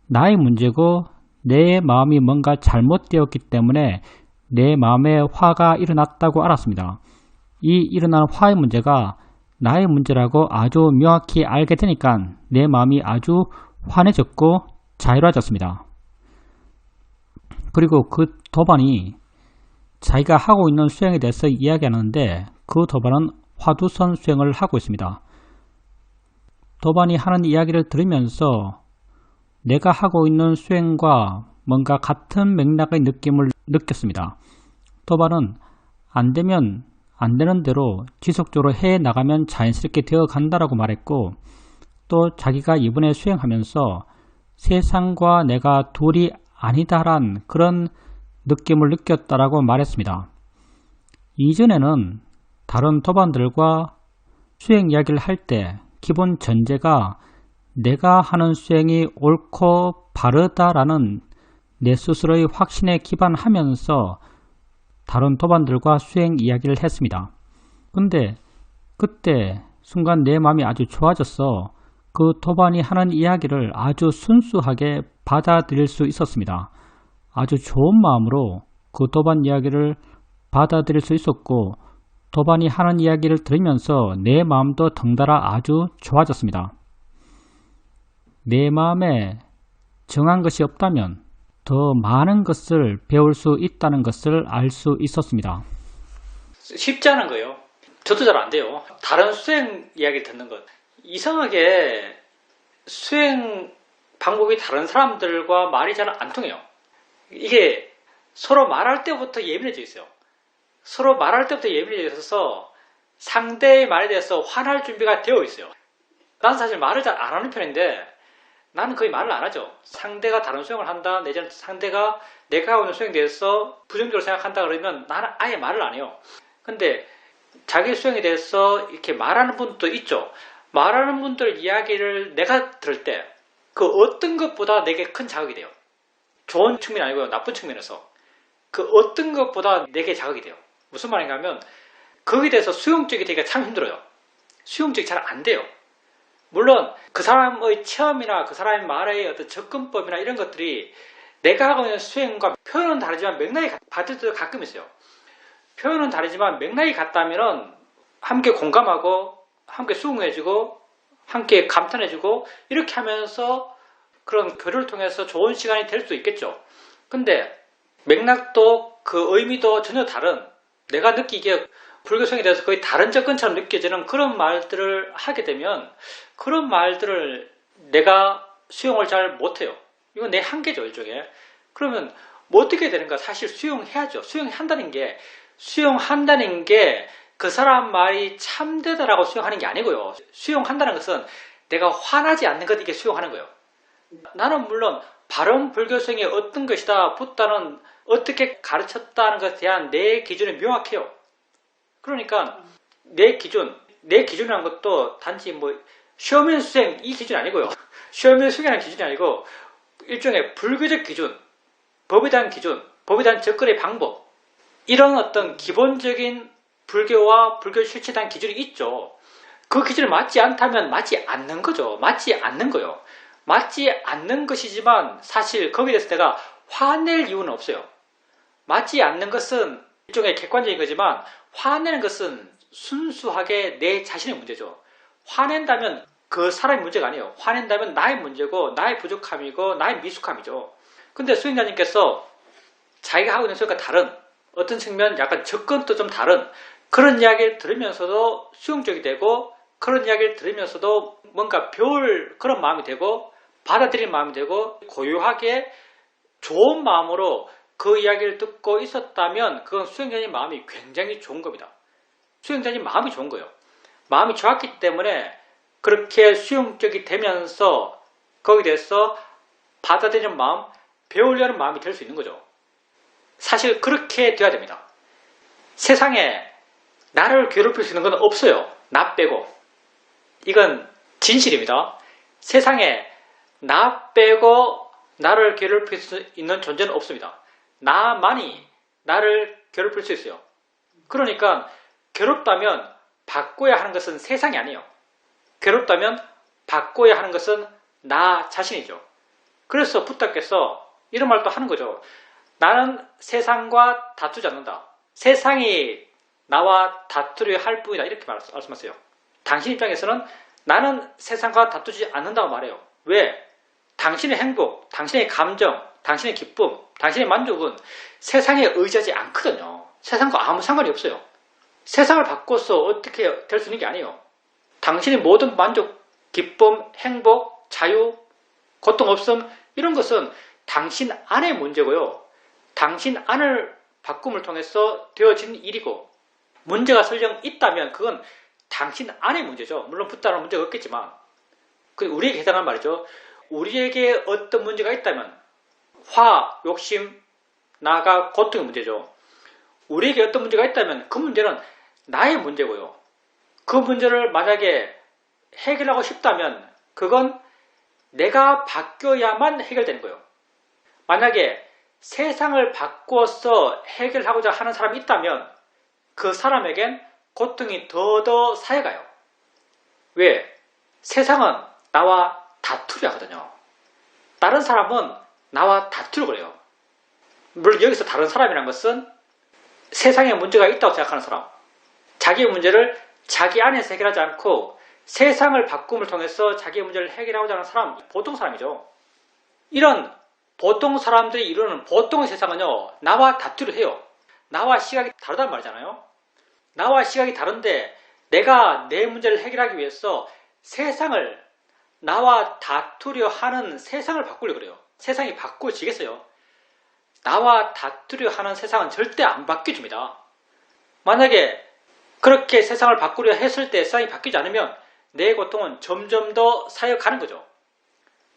Speaker 2: 나의 문제고 내 마음이 뭔가 잘못되었기 때문에 내 마음에 화가 일어났다고 알았습니다. 이 일어난 화의 문제가 나의 문제라고 아주 명확히 알게 되니까 내 마음이 아주 환해졌고 자유로워졌습니다. 그리고 그 도반이 자기가 하고 있는 수행에 대해서 이야기하는데 그 도반은 화두선 수행을 하고 있습니다. 도반이 하는 이야기를 들으면서 내가 하고 있는 수행과 뭔가 같은 맥락의 느낌을 느꼈습니다. 도반은 안 되면 안 되는 대로 지속적으로 해 나가면 자연스럽게 되어 간다라고 말했고, 또 자기가 이번에 수행하면서 세상과 내가 둘이 아니다란 그런 느낌을 느꼈다라고 말했습니다. 이전에는 다른 도반들과 수행 이야기를 할 때 기본 전제가 내가 하는 수행이 옳고 바르다라는 내 스스로의 확신에 기반하면서 다른 도반들과 수행 이야기를 했습니다. 근데 그때 순간 내 마음이 아주 좋아져서 그 도반이 하는 이야기를 아주 순수하게 받아들일 수 있었습니다. 아주 좋은 마음으로 그 도반 이야기를 받아들일 수 있었고, 도반이 하는 이야기를 들으면서 내 마음도 덩달아 아주 좋아졌습니다. 내 마음에 정한 것이 없다면 더 많은 것을 배울 수 있다는 것을 알 수 있었습니다.
Speaker 1: 쉽지 않은 거예요. 저도 잘 안 돼요. 다른 수행 이야기를 듣는 것. 이상하게 수행 방법이 다른 사람들과 말이 잘 안 통해요. 이게 서로 말할 때부터 예민해져 있어요. 서로 말할 때부터 예민해져 있어서 상대의 말에 대해서 화날 준비가 되어 있어요. 난 사실 말을 잘 안 하는 편인데 나는 거의 말을 안 하죠. 상대가 다른 수행을 한다, 내지는 상대가 내가 하고 있는 수행에 대해서 부정적으로 생각한다 그러면 나는 아예 말을 안 해요. 근데 자기 수행에 대해서 이렇게 말하는 분도 있죠. 말하는 분들 이야기를 내가 들을 때 그 어떤 것보다 내게 큰 자극이 돼요. 좋은 측면이 아니고요. 나쁜 측면에서. 그 어떤 것보다 내게 자극이 돼요. 무슨 말인가 하면 거기에 대해서 수용적이 되기가 참 힘들어요. 수용적이 잘 안 돼요. 물론 그 사람의 체험이나 그 사람의 말의 어떤 접근법이나 이런 것들이 내가 하고 있는 수행과 표현은 다르지만 맥락이 같을 때도 가끔 있어요. 표현은 다르지만 맥락이 같다면 함께 공감하고 함께 수긍해주고 함께 감탄해주고 이렇게 하면서 그런 교류를 통해서 좋은 시간이 될 수 있겠죠. 근데 맥락도 그 의미도 전혀 다른, 내가 느끼기에 불교 수행에 대해서 거의 다른 접근처럼 느껴지는 그런 말들을 하게 되면 그런 말들을 내가 수용을 잘 못해요. 이건 내 한계죠, 일종의. 그러면 뭐 어떻게 되는가? 사실 수용해야죠. 수용한다는 게 그 사람 말이 참되다라고 수용하는 게 아니고요. 수용한다는 것은 내가 화나지 않는 것, 이게 수용하는 거예요. 나는 물론 바른 불교 수행이 어떤 것이다, 붓다는 어떻게 가르쳤다는 것에 대한 내 기준이 명확해요. 그러니까 내 기준이라는 것도 단지 뭐 쇼맨 수행 이 기준이 아니고요. 쇼맨 수행이라는 기준이 아니고 일종의 불교적 기준, 법에 대한 기준, 법에 대한 접근의 방법, 이런 어떤 기본적인 불교와 불교 실체에 대한 기준이 있죠. 그 기준에 맞지 않다면 맞지 않는 거죠. 맞지 않는 거요. 맞지 않는 것이지만 사실 거기에 대해서 내가 화낼 이유는 없어요. 맞지 않는 것은 일종의 객관적인 거지만 화내는 것은 순수하게 내 자신의 문제죠. 화낸다면 그 사람의 문제가 아니에요. 화낸다면 나의 문제고 나의 부족함이고 나의 미숙함이죠. 근데 수행자님께서 자기가 하고 있는 수행과 다른, 어떤 측면 약간 접근도 좀 다른 그런 이야기를 들으면서도 수용적이 되고, 그런 이야기를 들으면서도 뭔가 배울 그런 마음이 되고 받아들일 마음이 되고 고요하게 좋은 마음으로 그 이야기를 듣고 있었다면 그건 수행자님 마음이 굉장히 좋은 겁니다. 수행자님 마음이 좋은 거예요. 마음이 좋았기 때문에 그렇게 수용적이 되면서 거기에 대해서 받아들이는 마음, 배우려는 마음이 될 수 있는 거죠. 사실 그렇게 돼야 됩니다. 세상에 나를 괴롭힐 수 있는 건 없어요. 나 빼고. 이건 진실입니다. 세상에 나 빼고 나를 괴롭힐 수 있는 존재는 없습니다. 나만이 나를 괴롭힐 수 있어요. 그러니까 괴롭다면 바꿔야 하는 것은 세상이 아니에요. 괴롭다면 바꿔야 하는 것은 나 자신이죠. 그래서 부처께서 이런 말도 하는 거죠. 나는 세상과 다투지 않는다. 세상이 나와 다투려 할 뿐이다. 이렇게 말씀하세요. 당신 입장에서는 나는 세상과 다투지 않는다고 말해요. 왜? 당신의 행복, 당신의 감정, 당신의 기쁨, 당신의 만족은 세상에 의지하지 않거든요. 세상과 아무 상관이 없어요. 세상을 바꿔서 어떻게 될 수 있는 게 아니에요. 당신의 모든 만족, 기쁨, 행복, 자유, 고통 없음 이런 것은 당신 안의 문제고요. 당신 안을 바꿈을 통해서 되어진 일이고 문제가 설령 있다면 그건 당신 안의 문제죠. 물론 붙다는 문제가 없겠지만 우리에게 해당하는 말이죠. 우리에게 어떤 문제가 있다면 화, 욕심, 나가, 고통의 문제죠. 우리에게 어떤 문제가 있다면 그 문제는 나의 문제고요. 그 문제를 만약에 해결하고 싶다면 그건 내가 바뀌어야만 해결되는 거예요. 만약에 세상을 바꿔서 해결하고자 하는 사람이 있다면 그 사람에겐 고통이 더더 쌓여가요. 왜? 세상은 나와 다투려 하거든요. 다른 사람은 나와 다투려고 그래요. 물론 여기서 다른 사람이란 것은 세상에 문제가 있다고 생각하는 사람, 자기의 문제를 자기 안에서 해결하지 않고 세상을 바꿈을 통해서 자기의 문제를 해결하고자 하는 사람, 보통 사람이죠. 이런 보통 사람들이 이루는 보통의 세상은요, 나와 다투려 해요. 나와 시각이 다르단 말이잖아요. 나와 시각이 다른데 내가 내 문제를 해결하기 위해서 세상을 나와 다투려 하는 세상을 바꾸려고 그래요. 세상이 바꿔지겠어요? 나와 다투려 하는 세상은 절대 안 바뀌어줍니다. 만약에 그렇게 세상을 바꾸려 했을 때 세상이 바뀌지 않으면 내 고통은 점점 더 쌓여가는 거죠.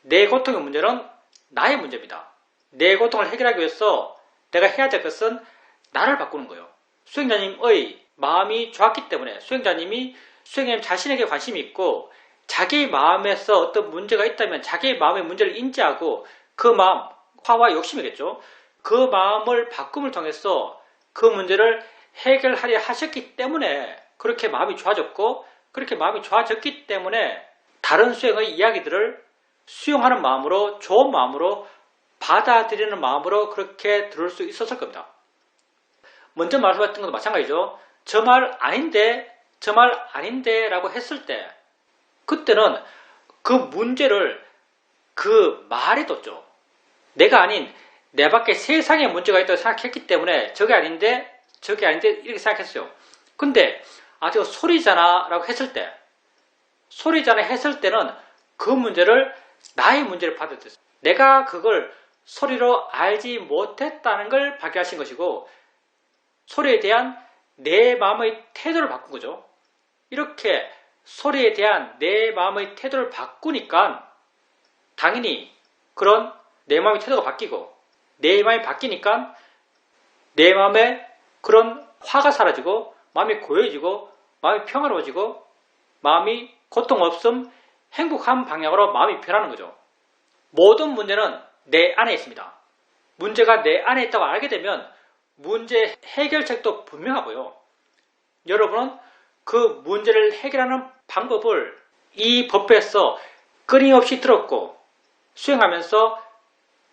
Speaker 1: 내 고통의 문제는 나의 문제입니다. 내 고통을 해결하기 위해서 내가 해야 될 것은 나를 바꾸는 거예요. 수행자님의 마음이 좋았기 때문에 수행자님 자신에게 관심이 있고 자기 마음에서 어떤 문제가 있다면 자기의 마음의 문제를 인지하고 그 마음, 화와 욕심이겠죠. 그 마음을 바꿈을 통해서 그 문제를 해결하려 하셨기 때문에 그렇게 마음이 좋아졌고 그렇게 마음이 좋아졌기 때문에 다른 수행의 이야기들을 수용하는 마음으로 좋은 마음으로 받아들이는 마음으로 그렇게 들을 수 있었을 겁니다. 먼저 말씀하셨던 것도 마찬가지죠. 저 말 아닌데 라고 했을 때 그때는 그 문제를 그 말에 뒀죠. 내가 아닌 내 밖에 세상에 문제가 있다고 생각했기 때문에 저게 아닌데 이렇게 생각했어요. 근데 저거 소리잖아 라고 했을 때 소리잖아 했을 때는 그 문제를 나의 문제를 받아들였어요. 내가 그걸 소리로 알지 못했다는 걸 발견하신 것이고 소리에 대한 내 마음의 태도를 바꾼 거죠. 이렇게 소리에 대한 내 마음의 태도를 바꾸니까 당연히 그런 내 마음의 태도가 바뀌고 내 마음이 바뀌니까 내 마음에 그런 화가 사라지고 마음이 고요해지고 마음이 평화로워지고 마음이 고통 없음 행복한 방향으로 마음이 변하는 거죠. 모든 문제는 내 안에 있습니다. 문제가 내 안에 있다고 알게 되면 문제 해결책도 분명하고요. 여러분은 그 문제를 해결하는 방법을 이 법에서 끊임없이 들었고 수행하면서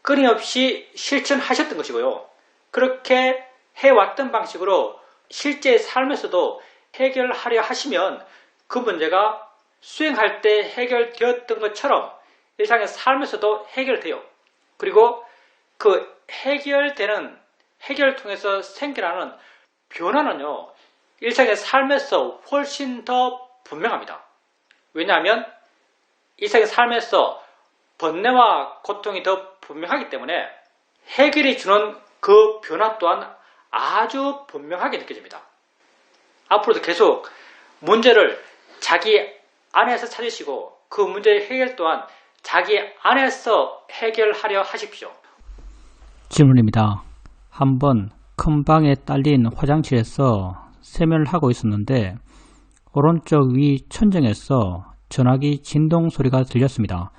Speaker 1: 끊임없이 실천하셨던 것이고요. 그렇게 해왔던 방식으로 실제 삶에서도 해결하려 하시면 그 문제가 수행할 때 해결되었던 것처럼 일상의 삶에서도 해결돼요. 그리고 그 해결을 통해서 생겨나는 변화는요. 일상의 삶에서 훨씬 더 분명합니다. 왜냐하면 일상의 삶에서 번뇌와 고통이 더 분명하기 때문에 해결이 주는 그 변화 또한 아주 분명하게 느껴집니다. 앞으로도 계속 문제를 자기 안에서 찾으시고 그 문제의 해결 또한 자기 안에서 해결하려 하십시오.
Speaker 2: 질문입니다. 한번 큰 방에 딸린 화장실에서 세면을 하고 있었는데 오른쪽 위 천정에서 전화기 진동 소리가 들렸습니다.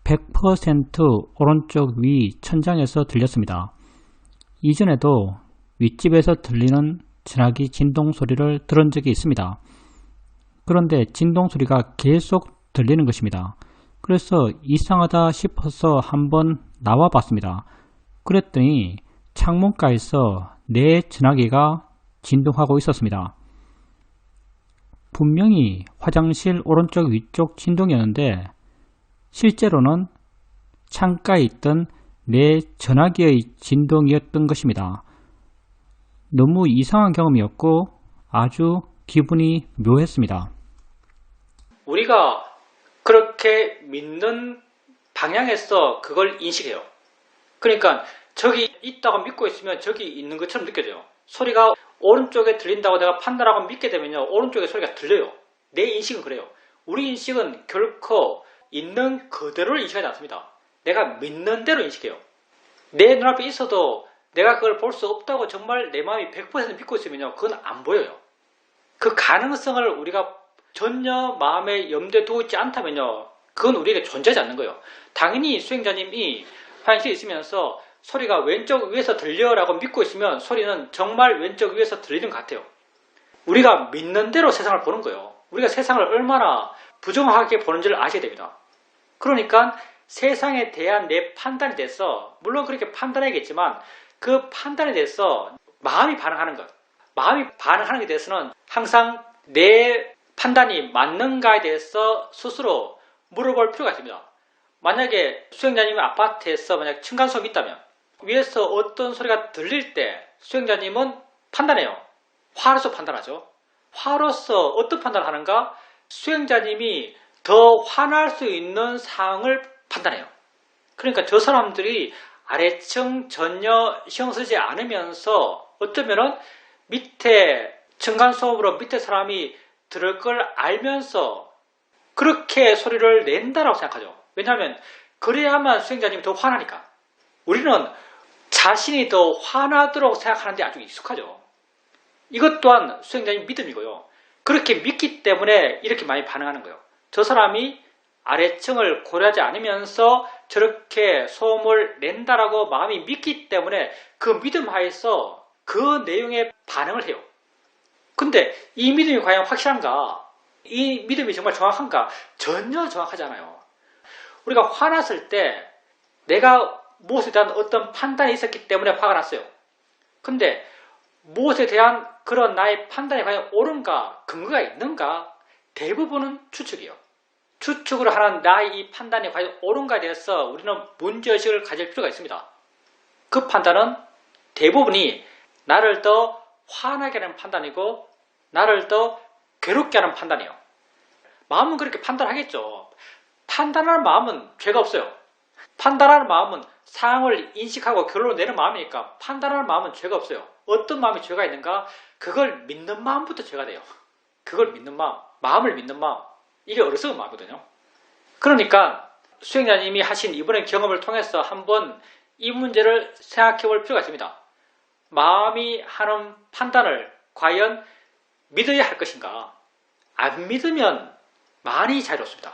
Speaker 2: 100% 오른쪽 위 천장에서 들렸습니다. 이전에도 윗집에서 들리는 전화기 진동 소리를 들은 적이 있습니다. 그런데 진동 소리가 계속 들리는 것입니다. 그래서 이상하다 싶어서 한번 나와 봤습니다. 그랬더니 창문가에서 내 전화기가 진동하고 있었습니다. 분명히 화장실 오른쪽 위쪽 진동이었는데 실제로는 창가에 있던 내 전화기의 진동이었던 것입니다. 너무 이상한 경험이었고 아주 기분이 묘했습니다.
Speaker 1: 우리가 그렇게 믿는 방향에서 그걸 인식해요. 그러니까 저기 있다고 믿고 있으면 저기 있는 것처럼 느껴져요. 소리가 오른쪽에 들린다고 내가 판단하고 믿게 되면요, 오른쪽에 소리가 들려요. 내 인식은 그래요. 우리 인식은 결코 있는 그대로를 인식하지 않습니다. 내가 믿는 대로 인식해요. 내 눈앞에 있어도 내가 그걸 볼 수 없다고 정말 내 마음이 100% 믿고 있으면요, 그건 안 보여요. 그 가능성을 우리가 전혀 마음에 염두에 두고 있지 않다면요, 그건 우리에게 존재하지 않는 거예요. 당연히 수행자님이 화장실에 있으면서 소리가 왼쪽 위에서 들려라고 믿고 있으면 소리는 정말 왼쪽 위에서 들리는 것 같아요. 우리가 믿는 대로 세상을 보는 거예요. 우리가 세상을 얼마나 부정하게 보는지를 아셔야 됩니다. 그러니까 세상에 대한 내 판단에 대해서, 물론 그렇게 판단해야겠지만 그 판단에 대해서 마음이 반응하는 것, 마음이 반응하는 것에 대해서는 항상 내 판단이 맞는가에 대해서 스스로 물어볼 필요가 있습니다. 만약에 수행자님이 아파트에서 만약 층간소음이 있다면 위에서 어떤 소리가 들릴 때 수행자님은 판단해요. 화로서 판단하죠. 화로서 어떤 판단을 하는가? 수행자님이 더 화날 수 있는 상황을 판단해요. 그러니까 저 사람들이 아래층 전혀 신경 쓰지 않으면서 어쩌면은 밑에 층간소음으로 밑에 사람이 들을 걸 알면서 그렇게 소리를 낸다라고 생각하죠. 왜냐하면 그래야만 수행자님이 더 화나니까. 우리는 자신이 더 화나도록 생각하는데 아주 익숙하죠. 이것 또한 수행자님 믿음이고요. 그렇게 믿기 때문에 이렇게 많이 반응하는 거예요. 저 사람이 아래층을 고려하지 않으면서 저렇게 소음을 낸다라고 마음이 믿기 때문에 그 믿음 하에서 그 내용에 반응을 해요. 근데 이 믿음이 과연 확실한가? 이 믿음이 정말 정확한가? 전혀 정확하지 않아요. 우리가 화났을 때 내가 무엇에 대한 어떤 판단이 있었기 때문에 화가 났어요. 근데 무엇에 대한 그런 나의 판단이 과연 옳은가, 근거가 있는가? 대부분은 추측이에요. 추측을 하는 나의 이 판단이 과연 옳은가에 대해서 우리는 문제의식을 가질 필요가 있습니다. 그 판단은 대부분이 나를 더 화나게 하는 판단이고 나를 더 괴롭게 하는 판단이에요. 마음은 그렇게 판단하겠죠. 판단하는 마음은 죄가 없어요. 판단하는 마음은 상황을 인식하고 결론을 내는 마음이니까 판단하는 마음은 죄가 없어요. 어떤 마음이 죄가 있는가? 그걸 믿는 마음부터 죄가 돼요. 그걸 믿는 마음, 마음을 믿는 마음, 이게 어리석은 마음이거든요. 그러니까 수행자님이 하신 이번의 경험을 통해서 한번 이 문제를 생각해 볼 필요가 있습니다. 마음이 하는 판단을 과연 믿어야 할 것인가? 안 믿으면 많이 자유롭습니다.